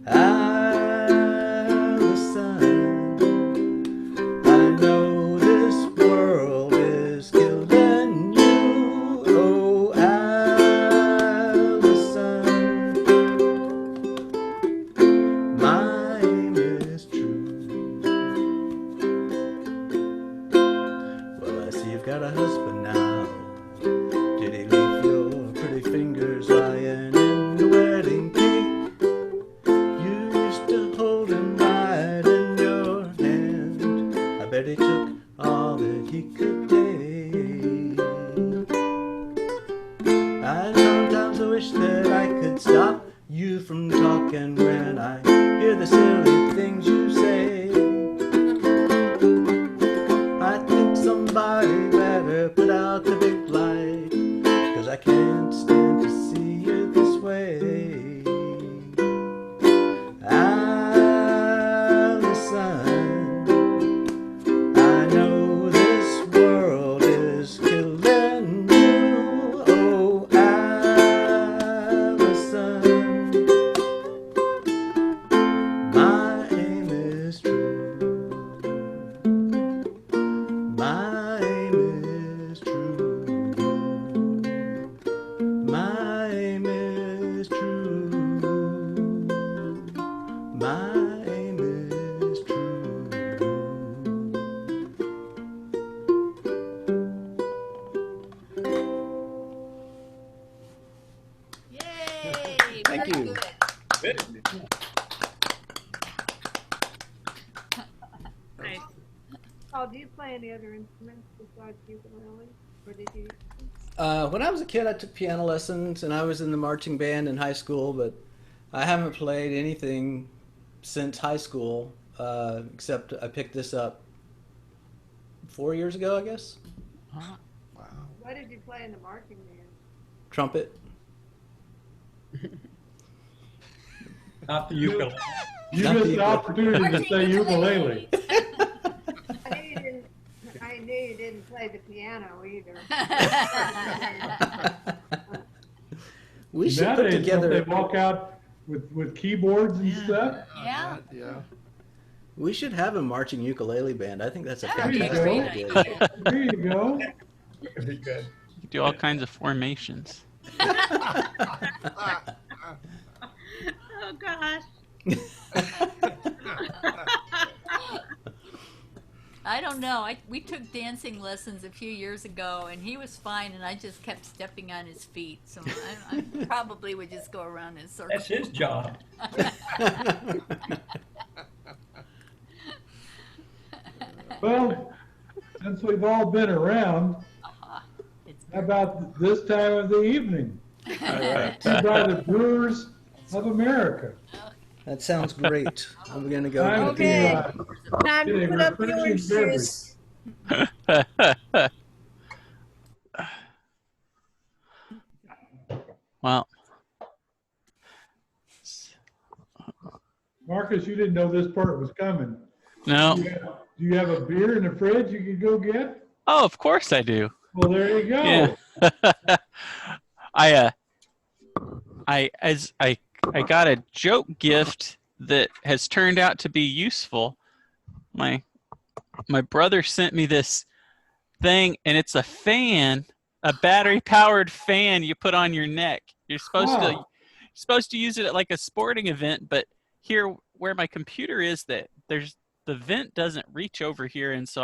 Alison, I know this world is killing you. Oh, Alison, my aim is true. Well, I see you've got a husband now. Did he leave your pretty fingers lying in the wedding cake? You used to hold him right in your hand. I bet he took all that he could take. I sometimes wish that I could stop you from talking when I hear the silly things you say. I think somebody better put out the big light, 'cause I can't stand to see you this way. Alison, I know this world is killing you. Oh, Alison, my aim is true. My aim is true. My aim is true. My aim is true. Yay! Thank very you. Good. Nice. Paul, do you play any other instruments besides ukulele? Or did you? When I was a kid, I took piano lessons, and I was in the marching band in high school, but I haven't played anything since high school, except I picked this up 4 years ago, I guess. Huh? Wow. What did you play in the marching band? Trumpet. Not the ukulele. You Not missed the the opportunity to say ukulele. I knew you didn't play the piano either. We should put Nowadays, don't together. they walk out with keyboards and stuff? Yeah. Yeah. We should have a marching ukulele band. I think that's a That would be a fantastic great idea. There you go. Very good. You can do all kinds of formations. Oh gosh. I don't know. We took dancing lessons a few years ago, and he was fine, and I just kept stepping on his feet. So I probably would just go around in circles. That's his job. Well, since we've all been around, how about this time of the evening? All right. By the Brewers of America. That sounds great. I'm gonna go. Time get to, the, Time get to a put up the refreshing orange beverage. juice. Well, Marcus, you didn't know this part was coming. no. Do you have a beer in the fridge you could go get? Oh, of course I do. Well, there you go. Yeah. I got a joke gift that has turned out to be useful. My brother sent me this thing, and it's a fan, a battery-powered fan you put on your neck. You're supposed to use it at like a sporting event, but here where my computer is, the vent doesn't reach over here, and so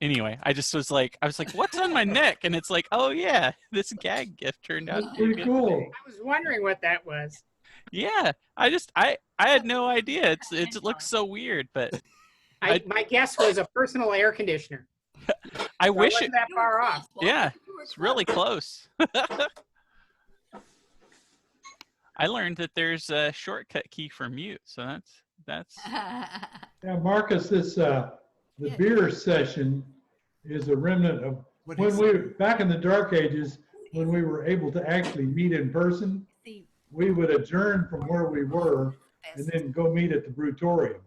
anyway, I was like, what's on my neck? And it's like, oh yeah, this gag gift turned out That's to be a pretty good cool. thing. I was wondering what that was. Yeah, I had no idea. It looks so weird, but My guess was a personal air conditioner. I So wish wasn't that far off. Yeah, it's really close. I learned that there's a shortcut key for mute, so that's. Yeah, Marcus, the beer session is a remnant of when back in the dark ages, when we were able to actually meet in person, we would adjourn from where we were and then go meet at the Brutorium.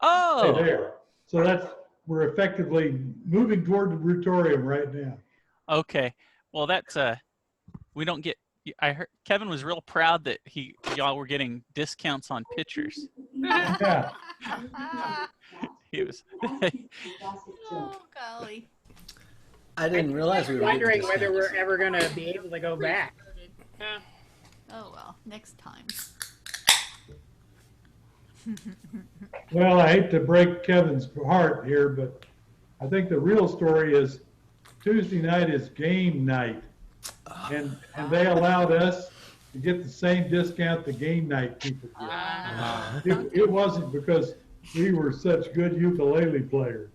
Oh. Stay there. So we're effectively moving toward the Brutorium right now. Okay. Well, that's we don't get. I heard Kevin was real proud that y'all were getting discounts on pictures. Yeah. He was. Oh golly. I didn't realize we were wondering getting whether discounts. we're ever going to be able to go back. Oh well, next time. Well, I hate to break Kevin's heart here, but I think the real story is Tuesday night is game night. And they allowed us to get the same discount the game night people get. It wasn't because we were such good ukulele players.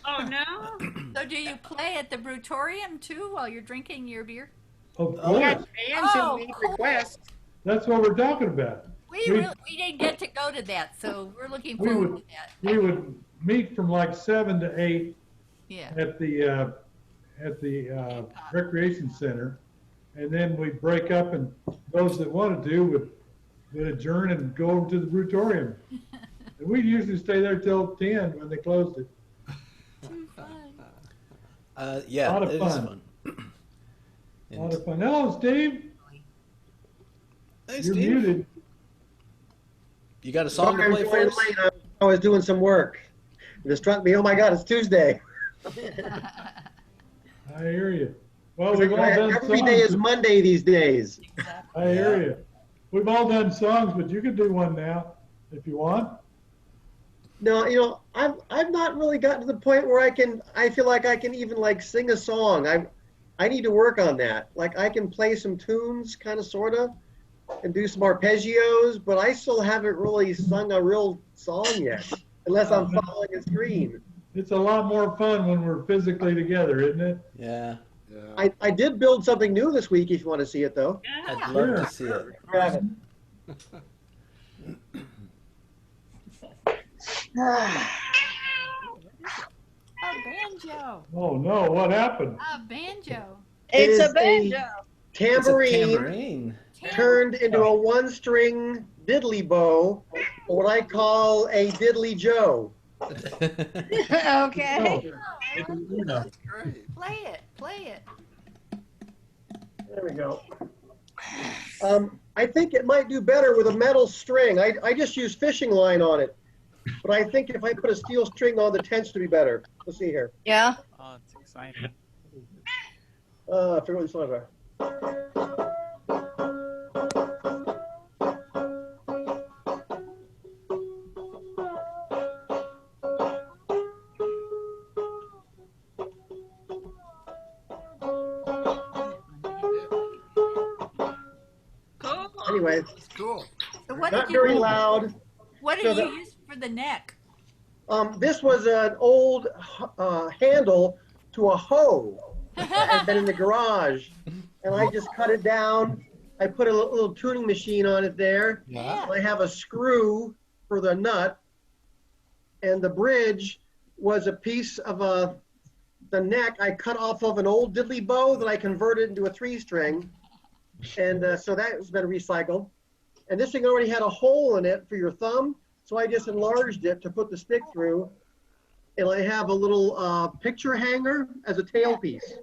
Oh no. So do you play at the Brutorium too while you're drinking your beer? Of We had course. fans who Oh, made cool. requests. That's what we're talking about. We didn't get to go to that, so we're looking We forward would to that. we would meet from like 7 to 8 Yeah. at the recreation center, and then we'd break up, and those that wanted to would adjourn and go over to the Brutorium. And we'd usually stay there till 10 when they closed it. Too fun. Yeah, A lot of it is fun. fun. A lot of fun. Hello, Steve. Hey, You're Steve. muted. You got a song to play for us? I was doing some work. It struck me, oh my God, it's Tuesday. I hear you. Well, we've all done Every day is songs. Monday these days. I hear you. We've all done songs, but you can do one now if you want. No, I've not really gotten to the point where I feel like I can even like sing a song. I need to work on that. Like I can play some tunes, kind of, sort of, and do some arpeggios, but I still haven't really sung a real song yet, unless I'm following a screen. It's a lot more fun when we're physically together, isn't it? Yeah. I did build something new this week, if you want to see it, though. I'd love to see it. Grab it. no. Oh no, what happened? A banjo. It's is a banjo. Tambourine, Tambourine. turned into a one-string diddly bow, or what I call a diddly Joe. Okay. Play it. Play it. There we go. I think it might do better with a metal string. I just use fishing line on it. But I think if I put a steel string on, the tends to be better. Let's see here. Yeah. Oh, it's exciting. I forget what the songs are. Cool. Anyway, It's cool. So what not did you very loud. What So did you the- use for the neck? This was an old handle to a hoe that had been in the garage, and I just cut it down. I put a little tuning machine on it there. Yeah. I have a screw for the nut, and the bridge was a piece of the neck I cut off of an old diddly bow that I converted into a 3-string, and so that has been recycled. And this thing already had a hole in it for your thumb, so I just enlarged it to put the stick through. And I have a little picture hanger as a tailpiece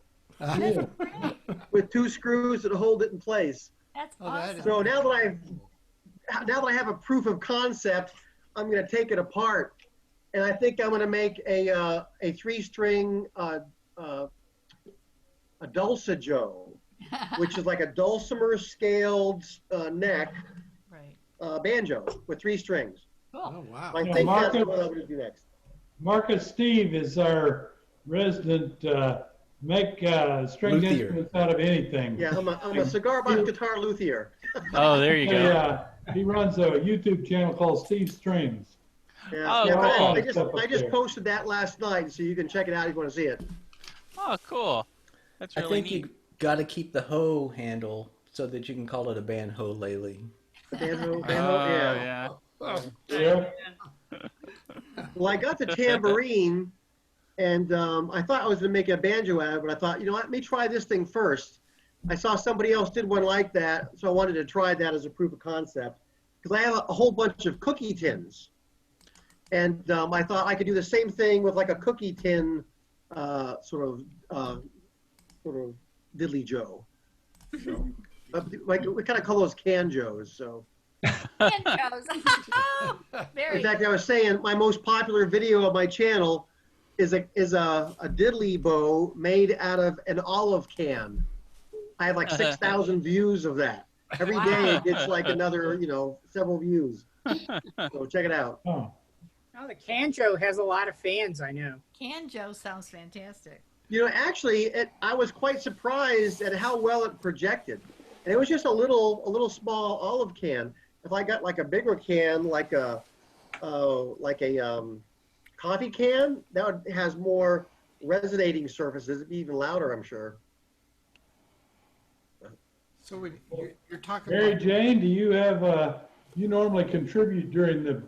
with 2 screws that hold it in place. That's Oh, that awesome. is- So now that I have a proof of concept, I'm going to take it apart, and I think I'm going to make a 3-string a dulcijo, which is like a dulcimer scaled neck Right. banjo with 3 strings. Oh, wow. I Yeah, think that's Marcus- what I'm going to do next. Marcus Steve is our resident make stringed Luthier. instruments out of anything. Yeah, I'm a cigar box guitar luthier. Oh, there you go. Yeah, he runs a YouTube channel called Steve Strings. Yeah, Oh, yeah, cool. I just posted that last night, so you can check it out if you want to see it. Oh, cool. That's I really think neat. you got to keep the hoe handle so that you can call it a banjo-lele. Banjo, Oh, yeah. yeah. Yeah. Well, I got the tambourine, and I thought I was going to make a banjo out of it, but I thought, let me try this thing first. I saw somebody else did one like that, so I wanted to try that as a proof of concept. Because I have a whole bunch of cookie tins. And I thought I could do the same thing with like a cookie tin sort of diddly joe. So, like we kind of call those canjos. So. Banjos. Very. In fact, I was saying my most popular video on my channel is a diddly bow made out of an olive can. I have like 6,000 views of that. Every day it gets like another, several views. So check it out. Oh. Oh, the Canjo has a lot of fans, I know. Canjo sounds fantastic. Actually, I was quite surprised at how well it projected. And it was just a little small olive can. If I got like a bigger can, like a coffee can, that has more resonating surfaces, it'd be even louder, I'm sure. So when you're talking Mary about Jane, do you have you normally contribute during the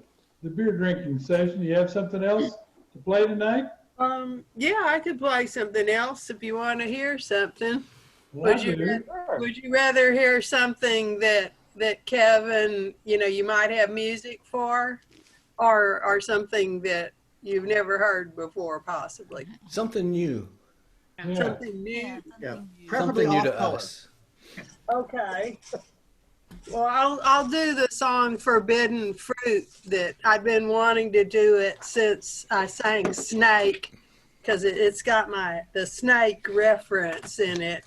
beer drinking session? Do you have something else to play tonight? Yeah, I could play something else if you want to hear something. Well, Would I you, do. would you rather hear something that Kevin, you might have music for, or something that you've never heard before, possibly? Something new. Yeah. Something new. Yeah, preferably Something new to off color. us. Okay. Well, I'll do the song Forbidden Fruit that I've been wanting to do it since I sang Snake, because it's got the snake reference in it.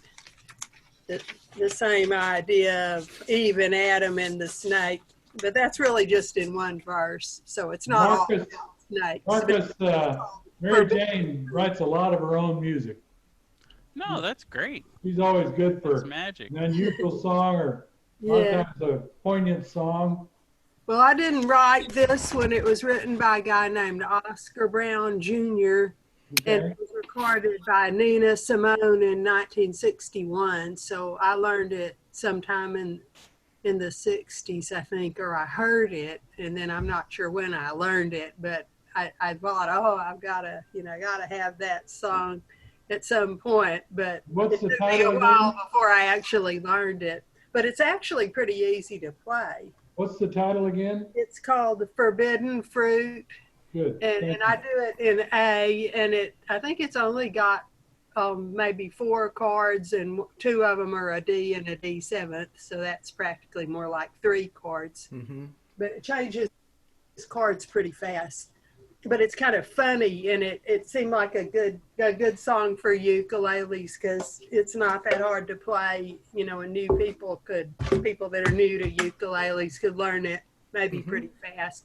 The same idea of Eve and Adam and the snake, but that's really just in one verse, so it's not all Marcus, about snakes. Marcus, Mary Jane writes a lot of her own music. No, that's great. She's always good for That's magic. an unusual song or a lot Yeah. of times a poignant song. Well, I didn't write this one. It was written by a guy named Oscar Brown Jr. and Okay. it was recorded by Nina Simone in 1961. So I learned it sometime in the 60s, I think, or I heard it, and then I'm not sure when I learned it, but I thought, oh, I've gotta have that song at some point, but What's it the took me title a while again? before I actually learned it. But it's actually pretty easy to play. What's the title again? It's called The Forbidden Fruit. Good. And I do it in A, and I think it's only got maybe 4 chords, and 2 of them are a D and a D7th, so that's practically more like 3 chords. Mm-hmm. But it changes chords pretty fast. But it's kind of funny, and it seemed like a good song for ukuleles because it's not that hard to play, and new people that are new to ukuleles could learn it maybe pretty fast.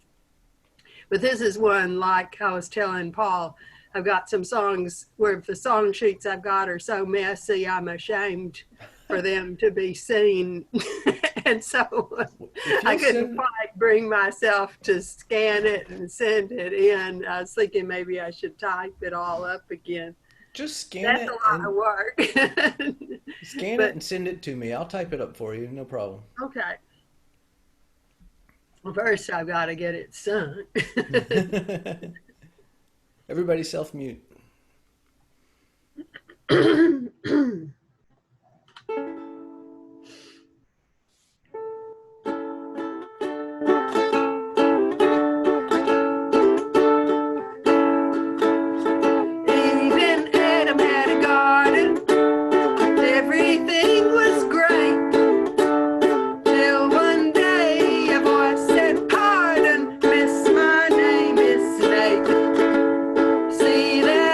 But this is one, like I was telling Paul, I've got some songs where the song sheets I've got are so messy, I'm ashamed for them to be seen. And so I couldn't quite bring myself to scan it and send it in. I was thinking maybe I should type it all up again. Just scan That's it. That's a lot of work. Scan it and send it to me. I'll type it up for you. No problem. Okay. Well, first I've got to get it sung. Everybody self-mute. Even Adam had a garden. Everything was great. Till one day a voice said, "Pardon, miss, my name is Snake." See that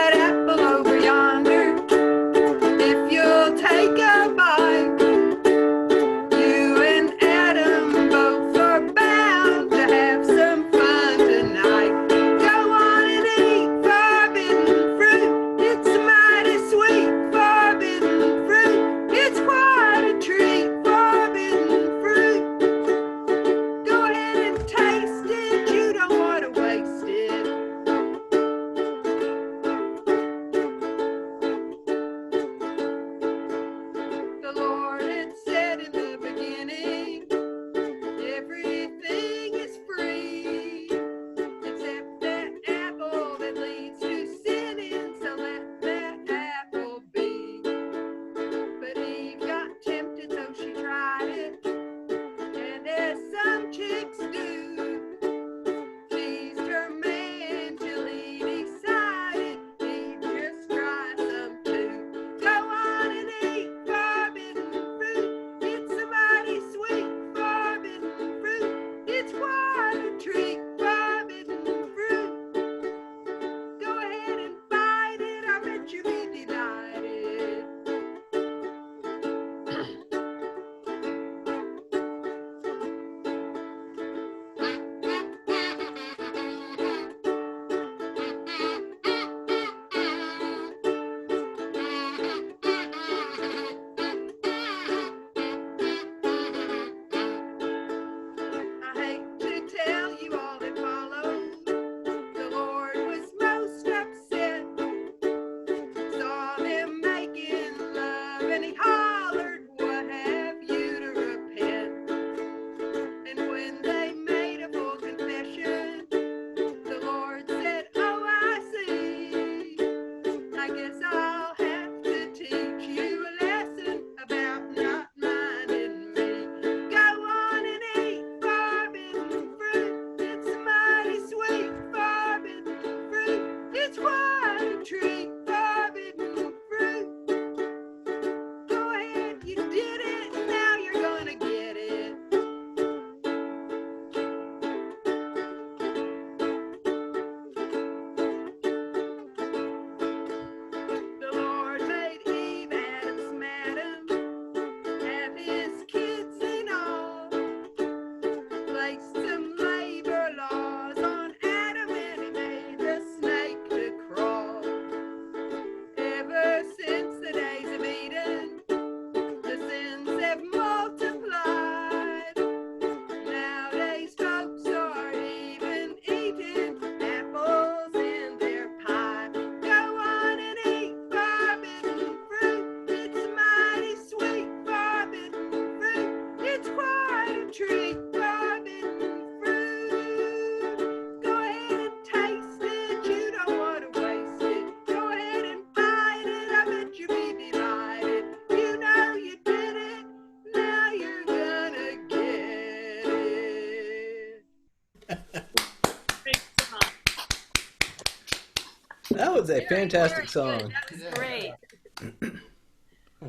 That was a fantastic song. That was great.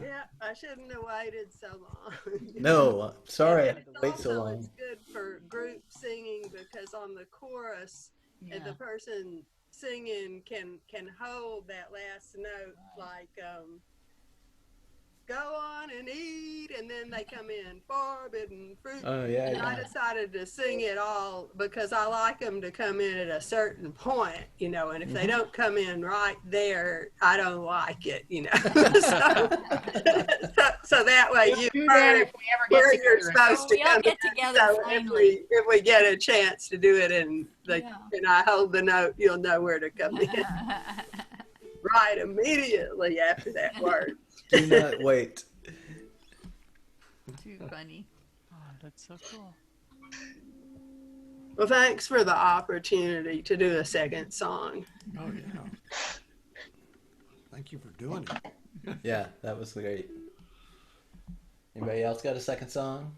Yeah, I shouldn't have waited so long. No, sorry I had to It's wait so also, long. It's good for group singing because on the chorus, the person singing can hold that last note like go on and eat, and then they come in forbidden fruit. Oh, yeah, And yeah. I decided to sing it all because I like them to come in at a certain point, you know, and if they don't come in right there, I don't like it, you know. so that way you do that if we ever get where together. you're supposed to We'll come get in. together So finally. if we get a chance to do it and I hold the note, you'll know where to come in. Right immediately after that word. Do not wait. Too funny. Oh, that's so cool. Well, thanks for the opportunity to do a second song. Oh, yeah. Thank you for doing it. Yeah, that was great. Anybody else got a second song?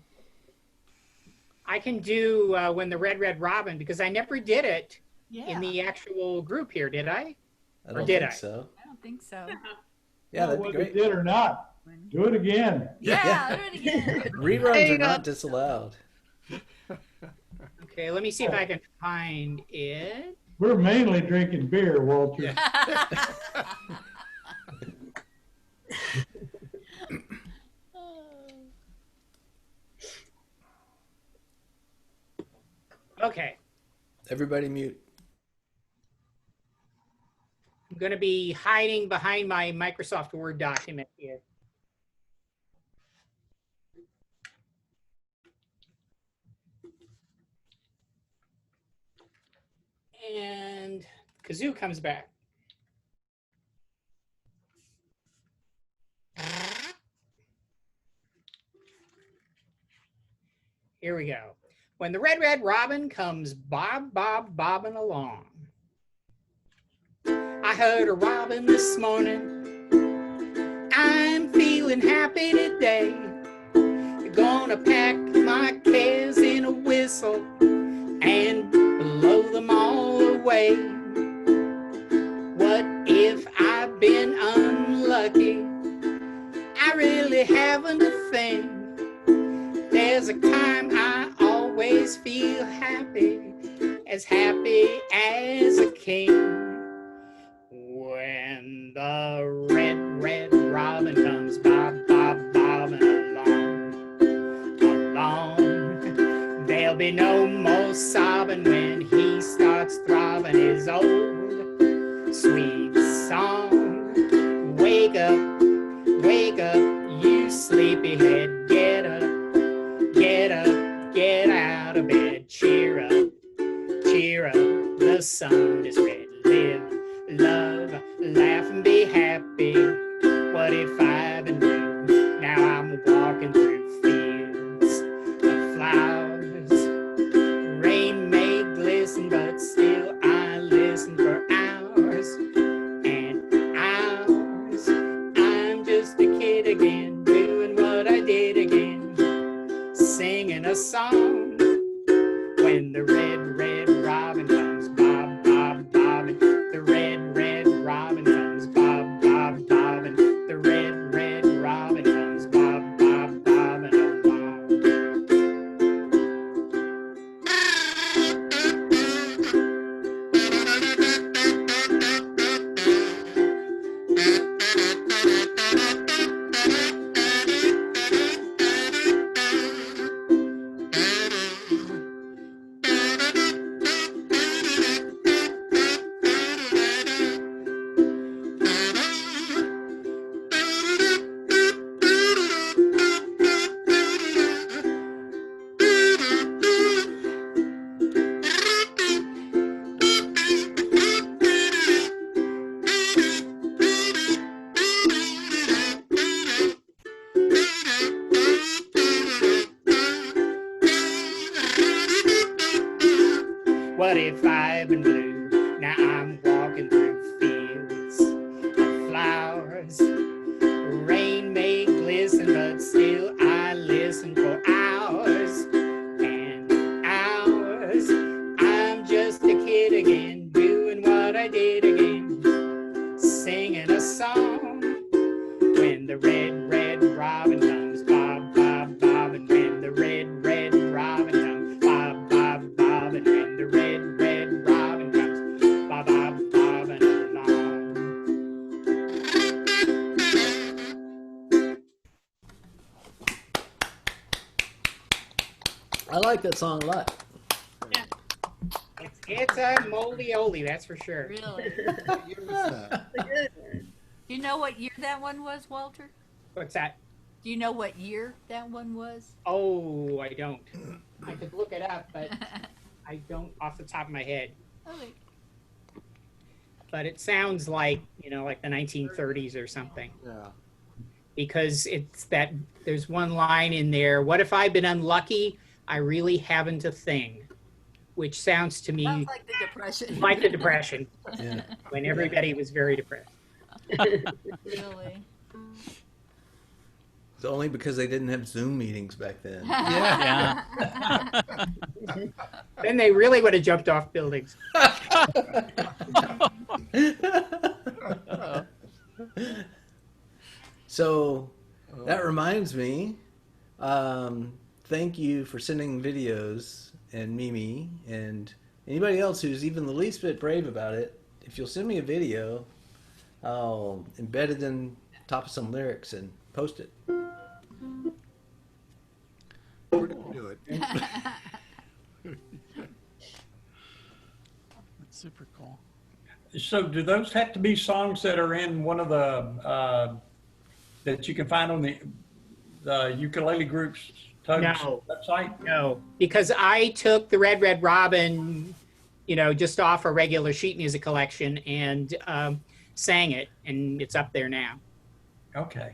I can do When the Red Red Robin, because I never did it in the actual group here, did I? I don't did think I? so. I don't think so. Yeah, that'd be Whether great. you did or not, do it again. Yeah, do it again. Reruns are not disallowed. Okay, let me see if I can find it. We're mainly drinking beer, Walter. Okay, Everybody mute. I'm going to be hiding behind my Microsoft Word document here. And Kazoo comes back. Here we go. When the Red Red Robin comes bobbing along. I heard a robin this morning. I'm feeling happy today. Gonna pack my cares in a whistle and blow them all away. What if I've been unlucky? I really haven't a thing. There's a time I always feel happy as a king. When the red, red robin comes bobbing along, there'll be no more sobbing when he starts throbbing his old sweet song. Wake up, you sleepyhead, get up, get out of bed, cheer up, the sun is red. Live, love, laugh and be happy. What if I've been blue? Now I'm walking through fields of flowers. Rain may glisten, but still I listen for hours and hours. I'm just a kid again, doing what I did again, singing a song. When the red, red robin comes bobbing. The red, red robin comes bobbing. The red, red robin comes bobbing along. What if I've been blue? Now I'm walking through fields of flowers. Rain may glisten, but still I listen for hours and hours. I'm just a kid again, doing what I did again, song. When the red, red robin comes, bob, bob, bob, and when the red, red robin comes, bob, bob, bob, and when the red, red robin comes, bob, bob, bob, and along. I like that song a lot. It's a moldy-oldie, that's for sure. Really? Do you know what year that one was, Walter? What's that? Do you know what year that one was? Oh, I don't. I could look it up, but I don't off the top of my head. Okay. But it sounds like, you know, like the 1930s or something. Yeah. Because it's that there's one line in there, what if I've been unlucky? I really haven't a thing. Which sounds to me Sounds like the Depression. like the Depression. Yeah. When everybody was very depressed. Really? It's only because they didn't have Zoom meetings back then. Yeah. Then they really would have jumped off buildings. So that reminds me, thank you for sending videos, and Mimi and anybody else who's even the least bit brave about it. If you'll send me a video, I'll embed it in top of some lyrics and post it. We're gonna do it. That's super cool. So do those have to be songs that are in one of the, that you can find on the ukulele group's website? No, because I took the Red Red Robin, you know, just off a regular sheet music collection and sang it, and it's up there now. Okay.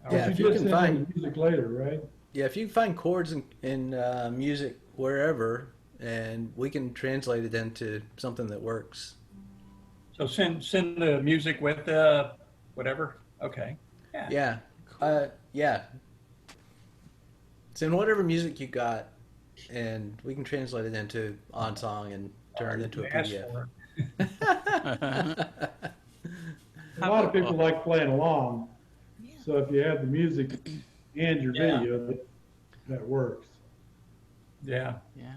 Yeah, But if you you just can send find the music later, right? Yeah, if you can find chords in music wherever, and we can translate it into something that works. So send the music with whatever. Okay. Yeah. Yeah. Send whatever music you got, and we can translate it into OnSong and turn it into a PDF. A lot of people like playing along. So if you have the music and your video, that works. Yeah. Yeah.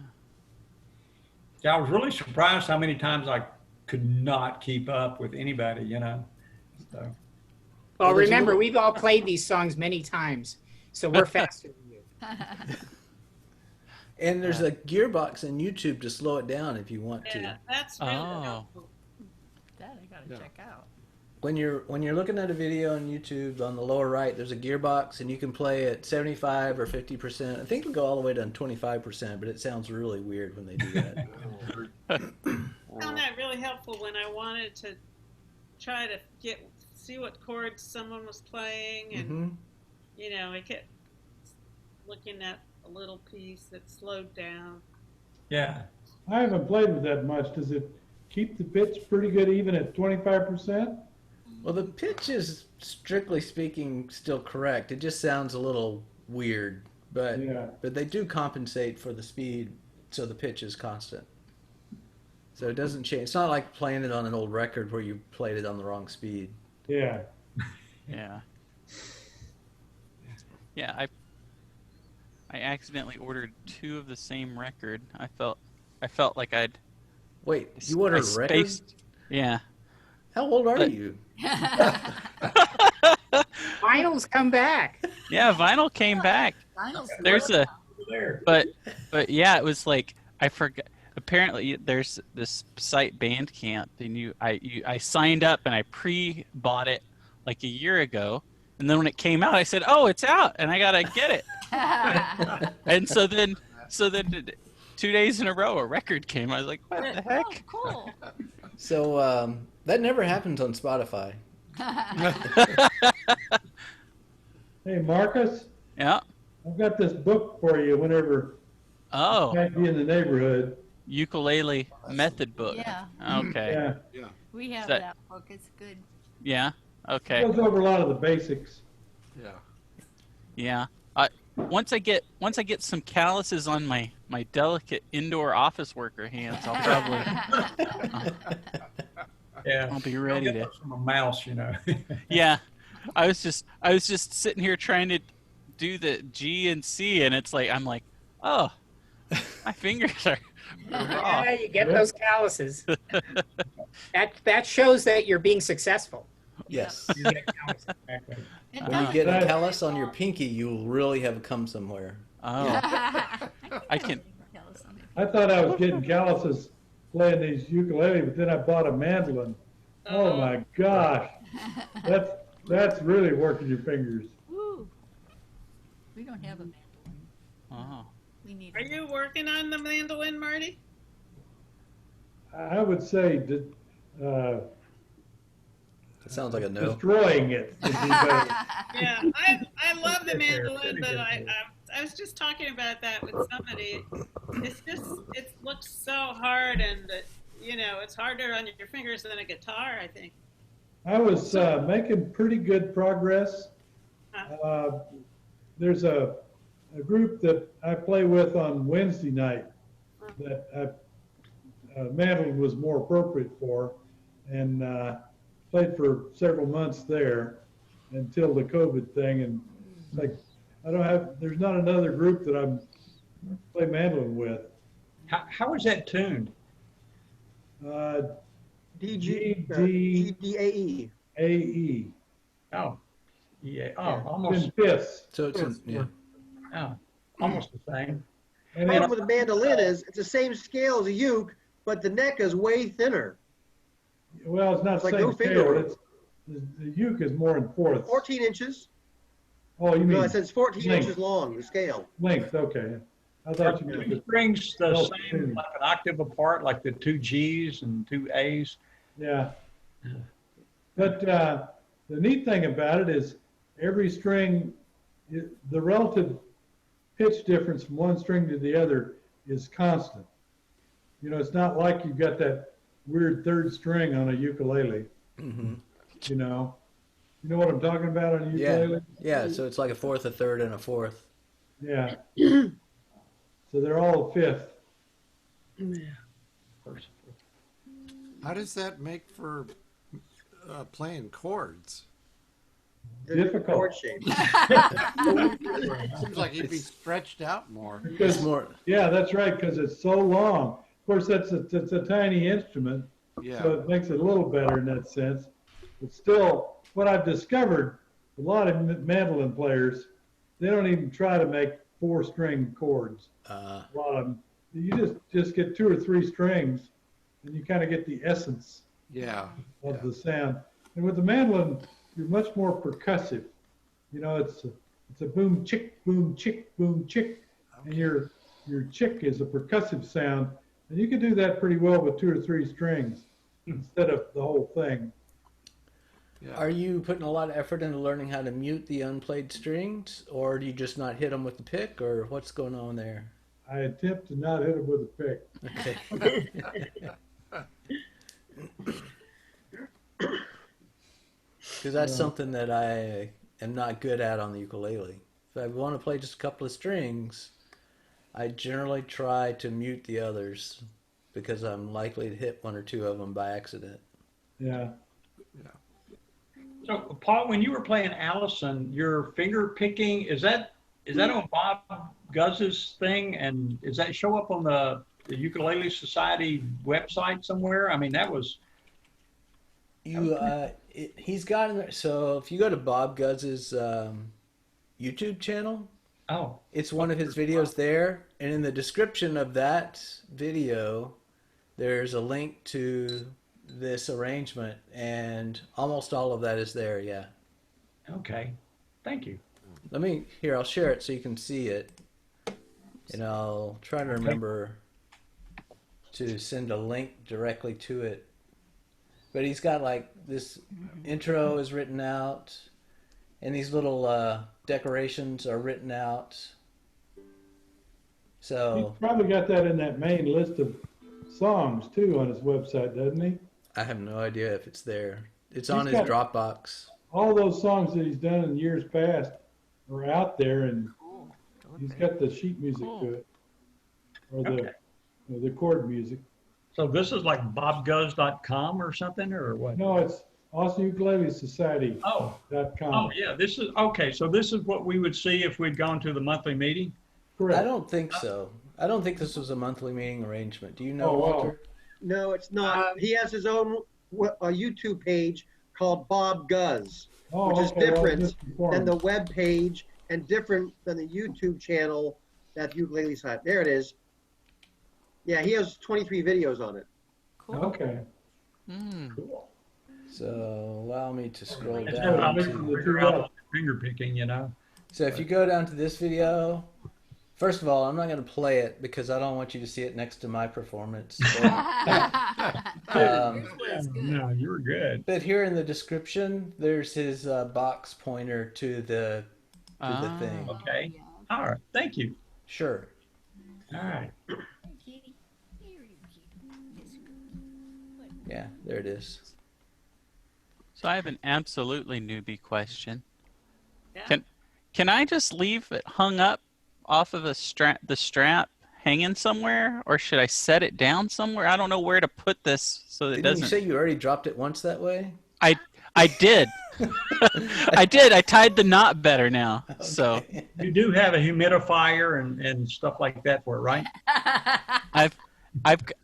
Yeah, I was really surprised how many times I could not keep up with anybody, you know. So. Well, remember, we've all played these songs many times, so we're faster than you. And there's a gearbox in YouTube to slow it down if you want to. Yeah, that's really helpful. That I gotta check out. When you're looking at a video on YouTube, on the lower right, there's a gearbox, and you can play at 75 or 50%. I think it'll go all the way down 25%, but it sounds really weird when they do that. I found that really helpful when I wanted to try to see what chords someone was playing, and you know, I kept looking at a little piece that slowed down. Yeah. I haven't played with that much. Does it keep the pitch pretty good even at 25%? Well, the pitch is, strictly speaking, still correct. It just sounds a little weird, but they do compensate for the speed, so the pitch is constant. So it doesn't change. It's not like playing it on an old record where you played it on the wrong speed. Yeah. Yeah. Yeah, I accidentally ordered 2 of the same record. I felt like I'd Wait, you ordered a record? Yeah. How old are you? Vinyl's come back. Yeah, vinyl came back. There's but yeah, it was like I forgot. Apparently, there's this site Bandcamp, and I signed up and I pre-bought it like a year ago, and then when it came out, I said, "Oh, it's out, and I gotta get it." And so then 2 days in a row, a record came. I was like, "What the heck?" Oh, cool. So that never happens on Spotify. Hey, Marcus. Yeah. I've got this book for you whenever you might be in the neighborhood. Ukulele method book. Yeah. Okay. Yeah. We have That- that book. It's good. Yeah. Okay. It goes over a lot of the basics. Yeah. Yeah. Once I get some calluses on my delicate indoor office worker hands, I'll probably. Yeah. I'll be ready to. From a mouse, you know. Yeah, I was just sitting here trying to do the G and C, and it's like I'm like, oh, my fingers are raw. Yeah, you get those calluses. That shows that you're being successful. Yes. You get calluses. It When you does. get a callus on your pinky, you will really have come somewhere. Oh, I can. I thought I was getting calluses playing these ukulele, but then I bought a mandolin. Oh my gosh, that's really working your fingers. Woo. We don't have a mandolin. Oh. We need. Are you working on the mandolin, Marty? I would say that It sounds like a no. destroying it would be better. Yeah, I love the mandolin, but I was just talking about that with somebody. It looks so hard, and it's harder on your fingers than a guitar, I think. I was making pretty good progress. There's a group that I play with on Wednesday night that mandolin was more appropriate for, and played for several months there until the COVID thing. And it's like there's not another group that I'm play mandolin with. How is that tuned? D D A E. A-E. Oh, yeah. Oh, almost. In fifths. So it's Oh, almost the same. The problem with the mandolin is it's the same scale as a uke, but the neck is way thinner. Well, it's not It's like same no finger scale. room. The uke is more in fourths. 14 inches. Oh, you mean No, it says 14 length. inches long, the scale. Length, okay. I Are thought you the meant strings the Oh, same, tuned. like an octave apart, like the two G's and two A's? Yeah. But the neat thing about it is every string, the relative pitch difference from one string to the other is constant. It's not like you've got that weird third string on a ukulele. Mm-hmm. You know what I'm talking about on a ukulele? Yeah, so it's like a fourth, a third, and a fourth. Yeah. So they're all a fifth. How does that make for playing chords? Difficult. Chord shape. Seems like you'd be stretched out more. Because, yeah, that's right, because it's so long. Of course, it's a tiny instrument, Yeah. so it makes it a little better in that sense. But still, what I've discovered, a lot of mandolin players, they don't even try to make 4-string chords. A lot of them, you just get 2 or 3 strings, and you kind of get the essence of the sound. And with the mandolin, you're much more percussive. It's a boom chick, boom chick, boom chick, and your chick is a percussive sound, and you can do that pretty well with 2 or 3 strings instead of the whole thing. Yeah. Are you putting a lot of effort into learning how to mute the unplayed strings, or do you just not hit them with the pick, or what's going on there? I attempt to not hit them with a pick. Okay. Because that's something that I am not good at on the ukulele. If I want to play just a couple of strings, I generally try to mute the others because I'm likely to hit 1 or 2 of them by accident. Yeah. So, Paul, when you were playing Alison, your finger picking, is that on Bob Guzz's thing? And does that show up on the Ukulele Society website somewhere? I mean, that was... He's got in there. So if you go to Bob Guzz's YouTube channel, it's one of his videos there. And in the description of that video, there's a link to this arrangement, and almost all of that is there. Yeah. Okay. Thank you. I'll share it so you can see it, and I'll try to remember to send a link directly to it. But he's got like this intro is written out, and these little decorations are written out. So He's probably got that in that main list of songs too on his website, doesn't he? I have no idea if it's there. It's He's on his got Dropbox. All those songs that he's done in years past are out there, and he's got the sheet music to it, or the chord music. So this is like bobguz.com or something, or what? No, it's Austin Ukulele Society. Oh. .com. Oh, yeah, this is, okay, so this is what we would see if we'd gone to the monthly meeting? Correct. I don't think so. I don't think this was a monthly meeting arrangement. Do you know, Oh, wow. Walter? No, it's not. He has his own YouTube page called Bob Guz, Oh, which is okay, well, different misinformed. than the web page and different than the YouTube channel that Ukulele site. There it is. Yeah, he has 23 videos on it. Cool. Okay. Cool. So allow me to scroll It's down. not to- figure out finger picking, you know? So if you go down to this video, first of all, I'm not going to play it because I don't want you to see it next to my performance. No, you were good. But here in the description, there's his box pointer to the thing. Okay. All right. Thank you. Sure. All right. Yeah, there it is. So I have an absolutely newbie question. Yeah. Can I just leave it hung up off of the strap hanging somewhere, or should I set it down somewhere? I don't know where to put this so that it Didn't doesn't. you say you already dropped it once that way? I did. I did. I tied the knot better now. Okay. So You do have a humidifier and stuff like that for it, right?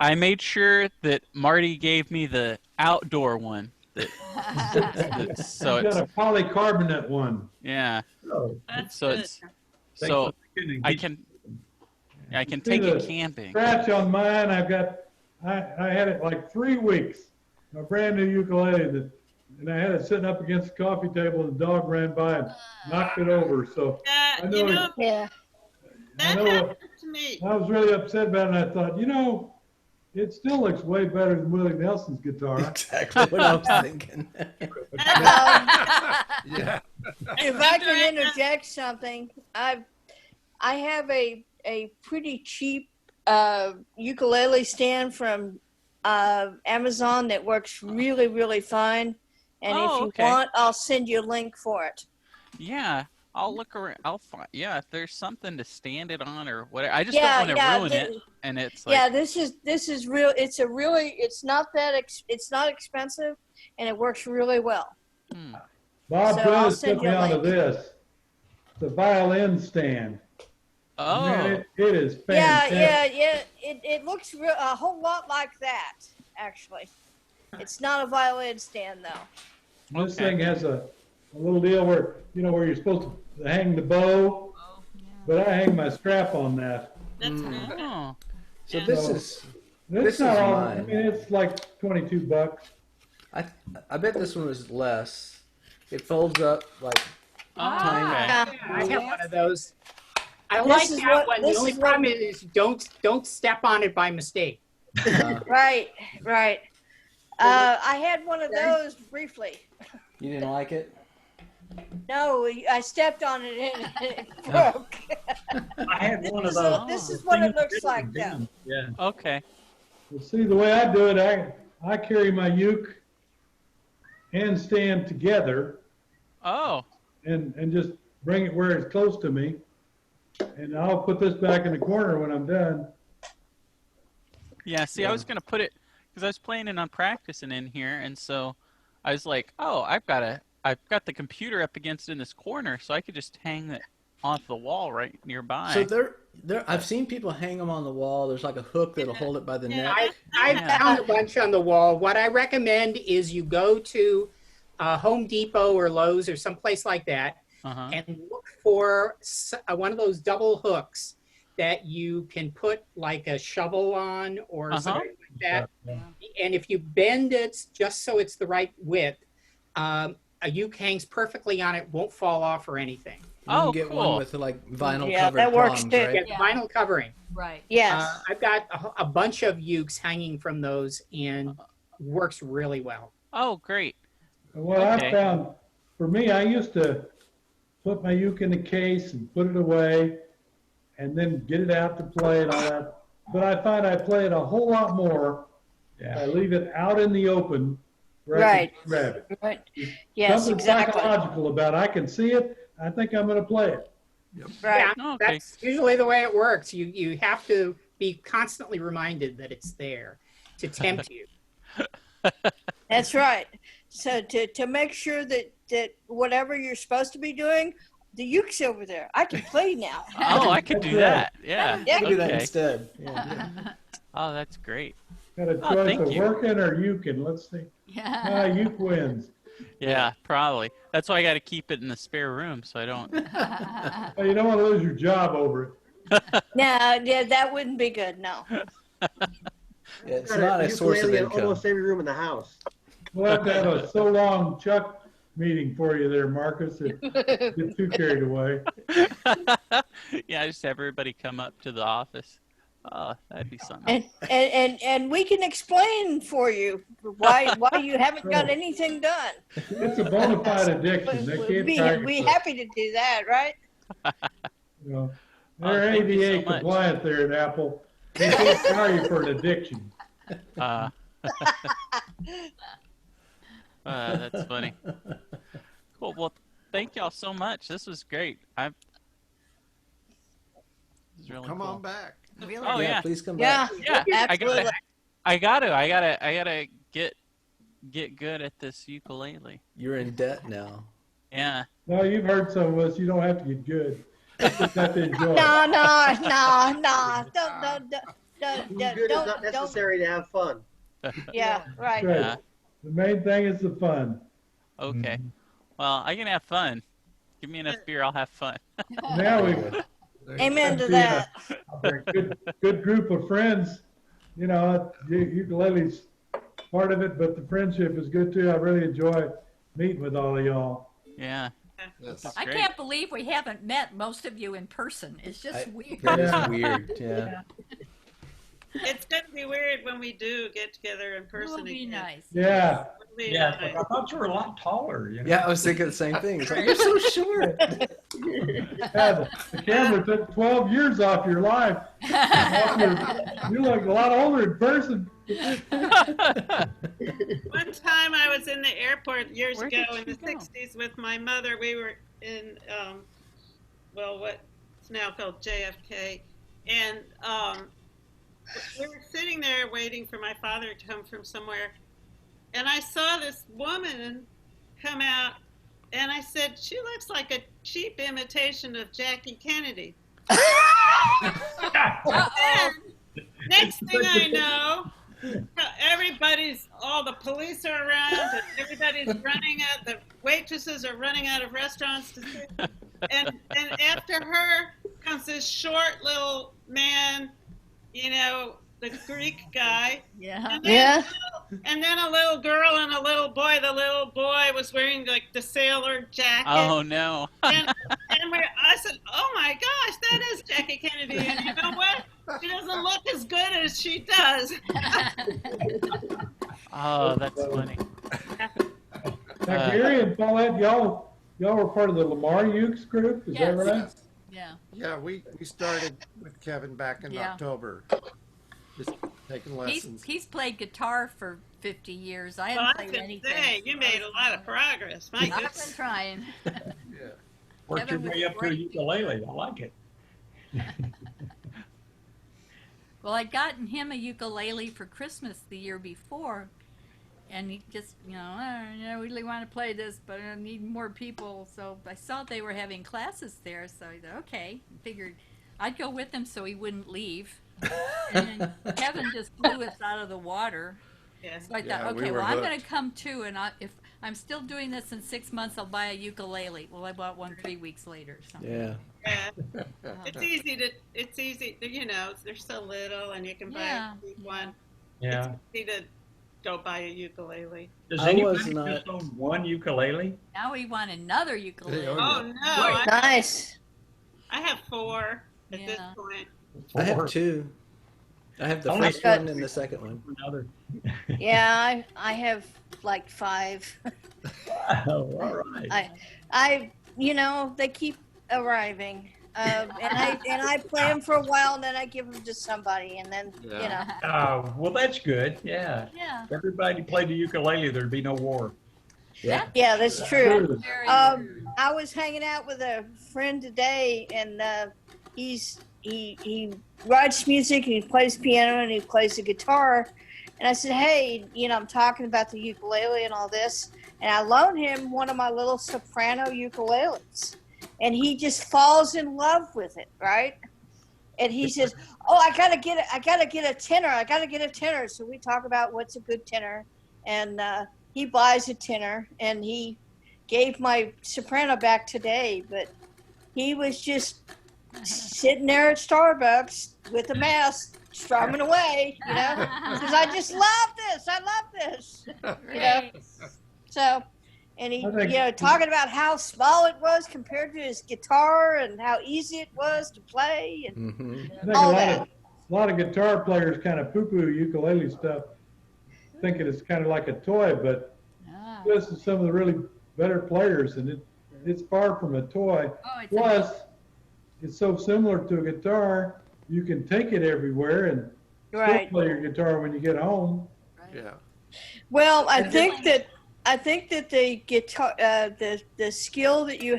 I made sure that Marty gave me the outdoor one. So He's got a polycarbonate one. yeah. Oh, That's So good. it's so I can take See it the camping. Scratch on mine. I had it like 3 weeks. A brand new ukulele and I had it sitting up against the coffee table and the dog ran by and knocked it over. So I know, You know, Yeah. I that know happened to me. I was really upset about it and I thought, it still looks way better than Willie Nelson's guitar. Exactly what I was thinking. Yeah. If I can interject something, I have a pretty cheap ukulele stand from Amazon that works really, really fine. And if you want, I'll send you a link for it. Yeah, I'll look around. I'll find. Yeah, if there's something to stand it on or whatever. I just don't want to ruin it. And it's like, this is real. It's not expensive, and it works really well. Bob So I'll Guz send put me you a onto link. this. The violin stand. oh, Man, it is Yeah, fantastic. It looks a whole lot like that, actually. It's not a violin stand, though. This thing has a little deal where, where you're supposed to hang the bow, but I hang my strap on that. That's good. oh. So Yeah. this It's is not all, mine. I mean, it's like $22. I bet this one was less. It folds up like tiny. I have one of those. I This like is that what- one. The this only is what- problem is don't step on it by mistake. Right. I had one of those briefly. You didn't like it? No, I stepped on it and it broke. I had one of So those. this is what it looks like, though. Yeah. Okay. Well, see, the way I do it, I carry my uke and stand together Oh. and just bring it where it's close to me. And I'll put this back in the corner when I'm done. Yeah. See, I was gonna put it because I was playing and I'm practicing in here, and so I was like, oh, I've got the computer up against in this corner, so I could just hang it off the wall right nearby. So I've seen people hang them on the wall. There's like a hook that'll hold it by the neck. I've found a bunch on the wall. What I recommend is you go to Home Depot or Lowe's or someplace like that and look for one of those double hooks that you can put like a shovel on or something like that. And if you bend it just so it's the right width, a uke hangs perfectly on it, won't fall off or anything. You can get one with like vinyl Yeah, covered that works prongs, too. right? Yeah, vinyl covering. Right. Yes. I've got a bunch of ukes hanging from those and works really well. Oh, great. And what I found, for me, I used to put my uke in the case and put it away and then get it out to play and all that. But I find I play it a whole lot more. I leave it out in the open where I can grab it. Right. Yes, Something exactly. psychological about it. I can see it. I think I'm going to play it. Right. Yeah, that's usually the way it works. You have to be constantly reminded that it's there. to tempt you. That's right. So to make sure that whatever you're supposed to be doing, the uke's over there. I can play now. Oh, I could do that. Yeah. Yeah. I can do that Okay. instead. Yeah. Oh, that's great. Got a Oh, choice thank of you. working or uking. Let's see. Yeah. Uke wins. Yeah, probably. That's why I got to keep it in the spare room so I don't. Well, you don't want to lose your job over it. No, yeah, that wouldn't be good. No. Yeah, it's Got not a source of ukulele in income. almost every room in the house. We'll have to have a so long Chuck meeting for you there, Marcus. If you get too carried away. Yeah, just have everybody come up to the office. Oh, that'd be something. And we can explain for you why you haven't got anything done. It's a bona fide addiction. They can't practice We're it. happy to do that, right? You know, Oh, they're thank you ADA so much. compliant there at Apple. They can't fire you for an addiction. That's funny. Cool. Well, thank y'all so much. This was great. This is really Come cool. on back. Really? Oh yeah. Please come Yeah. back. Yeah. Absolutely. I gotta get good at this ukulele. You're in debt now. Yeah. No, you've heard some of us. You don't have to get good. You just have to enjoy it. No. Being good is not necessary to have fun. Yeah, right. Right. Yeah. The main thing is the fun. Okay. Well, I can have fun. Give me enough beer, I'll have fun. Now we've Amen to be a- that. good group of friends. You know, ukulele's part of it, but the friendship is good too. I really enjoy meeting with all of y'all. Yeah. Yes. That's I great. can't believe we haven't met most of you in person. It's just weird. That is weird. Yeah. It's going to be weird when we do get together in It person will be again. nice. Yeah. It'll be Yeah, nice. I thought you were a lot taller. You know? Yeah, I was thinking the same thing. It's like, you're so short. Yeah, the camera took 12 years off your life. You look a lot older in person. One time I was in the airport years Where ago did in the you go? 60s with my mother. We were in, well, what's now called JFK. And we were sitting there waiting for my father to come from somewhere. And I saw this woman come out, and I said, she looks like a cheap imitation of Jackie Kennedy. And next thing I know, all the police are around, and everybody's running out, the waitresses are running out of restaurants to sit. And after her comes this short little man, you know, the Greek guy. Yeah. And then a little girl and a little boy. The little boy was wearing like the sailor jacket. Oh no. And I said, "Oh my gosh, that is Jackie Kennedy." And you know what? She doesn't look as good as she does. Oh, that's funny. Now, Gary and Paulette, y'all were part of the Lamar Ukes group, is that Yes. right? Yeah. Yeah, we started with Kevin back in Yeah. October. Just taking lessons. He's played guitar for 50 years. I Well, haven't I played can anything. say you made a lot of progress. My I've goodness. been trying. Yeah. Worked your Kevin way was up to a great. ukulele. I like it. Well, I'd gotten him a ukulele for Christmas the year before, and he just, I really want to play this, but I need more people. So I saw they were having classes there, so I said, okay. Figured I'd go with him so he wouldn't leave. And then Kevin just blew us out of the water. Yes. So I Yeah, thought, we okay, were well, I'm going hooked. to come too, and if I'm still doing this in 6 months, I'll buy a ukulele. Well, I bought one 3 weeks later. So. Yeah. Yeah. It's easy, you know, they're so little and you can buy Yeah. a cheap one. Yeah. It's easy to go buy a ukulele. Does I was anybody not- just own one ukulele? Now we want another ukulele. Oh, Oh, no. Nice. I have 4 at this Yeah. point. I have 2. I have the Only first got- one and the second one. Another. Yeah, I have like 5. Oh, all right. They keep arriving. And I play them for a while, and then I give them to somebody, and then Well, that's good. Yeah. Yeah. If everybody played the ukulele, there'd be no war. Yeah. yeah, that's true. Very I was hanging out with a friend today, and he writes music, and he plays piano, and he plays the guitar, And I said, hey, I'm talking about the ukulele and all this. And I loaned him one of my little soprano ukuleles. And he just falls in love with it, right? And he says, oh, I gotta get a tenor. So we talk about what's a good tenor. And he buys a tenor, and he gave my soprano back today. But he was just sitting there at Starbucks with a mask, strumming away, because I just love this. I love this, So, and he, talking about how small it was compared to his guitar and how easy it was to play and I think all a that. lot of guitar players kind of poo-poo ukulele stuff, thinking it's kind of like a toy, but this is some of the really better players, and it's far from a toy. Plus, it's so similar to a guitar, you can take it everywhere and still play your guitar when you get home. Yeah. Well, I think that the guitar, the skill that you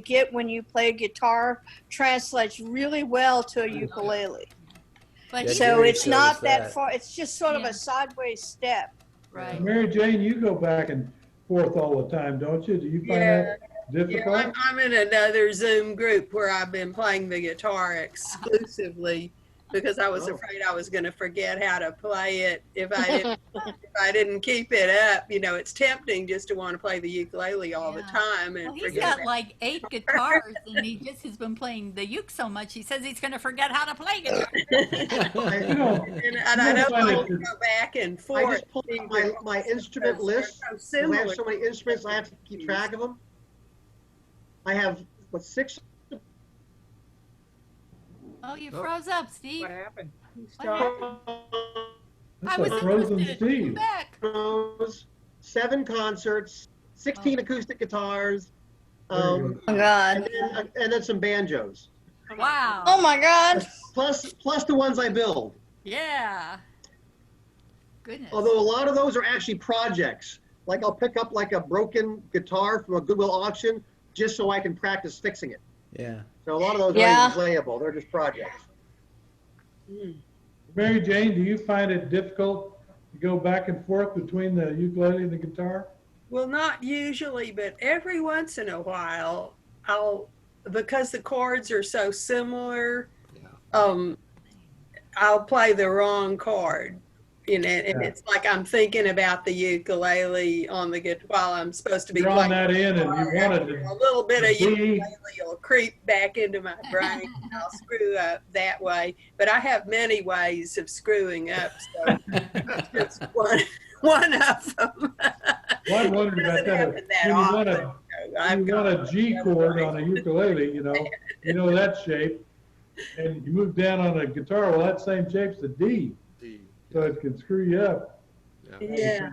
get when you play guitar translates really well to a ukulele. But so it's not that far. It's just sort of a sideways step. Right. Mary Jane, you go back and forth all the time, don't you? Do you find that difficult? Yeah, I'm in another Zoom group where I've been playing the guitar exclusively because I was afraid I was going to forget how to play it if I didn't keep it up. It's tempting just to want to play the ukulele all the time and He's forget. got like 8 guitars, and he just has been playing the uke so much. He says he's going to forget how to play guitar. and I know I'll go back and forth. I just pulled up my instrument list. I have so many instruments, I have to keep track of them. I have 6. Oh, you froze up, Steve. What happened? I was frozen Steve. Back. 7 concerts, 16 acoustic guitars. Oh God! And then some banjos. Wow! Oh my God! Plus the ones I build. Yeah. Goodness. Although a lot of those are actually projects. Like I'll pick up like a broken guitar from a Goodwill auction just so I can practice fixing it. Yeah. So a lot of those aren't even playable. They're just projects. Mary Jane, do you find it difficult to go back and forth between the ukulele and the guitar? Well, not usually, but every once in a while, because the chords are so similar, I'll play the wrong chord. And it's like I'm thinking about the ukulele on the guitar while I'm supposed to be drawing playing that in, and you wanted to a little bit of ukulele will creep back into my brain, and I'll screw up that way. But I have many ways of screwing up, so it's one of them. Well, I wondered about that. When you want a G chord on a ukulele, you know that shape, and you move down on a guitar, well, that same shape's the D. So it can screw you up. Yeah.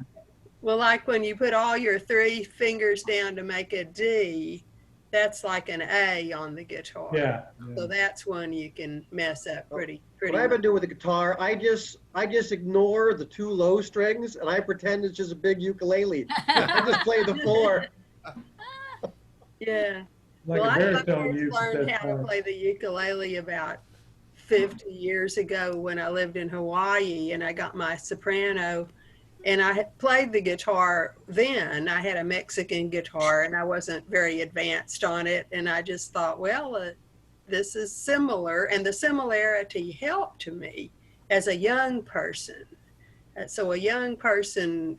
Well, like when you put all your 3 fingers down to make a D, that's like an A on the guitar. Yeah. So that's one you can mess up pretty. What I've been doing with the guitar, I just ignore the 2 low strings and I pretend it's just a big ukulele. I just play the 4. Yeah. Like well, a baritone I learned how to play the ukulele about 50 years ago when I lived in Hawaii, and I got my soprano, and I had played the guitar then. I had a Mexican guitar, and I wasn't very advanced on it, and I just thought, well, this is similar, and the similarity helped me as a young person. So a young person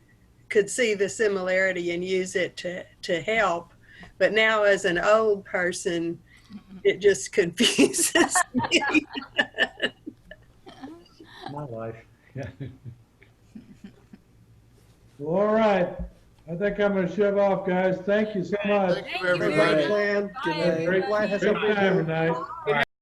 could see the similarity and use it to help, but now as an old person, it just confuses me. My life. Yeah. Well, all right. I think I'm going to shove off, guys. Thank you so much. Thank you, everybody. Great time tonight.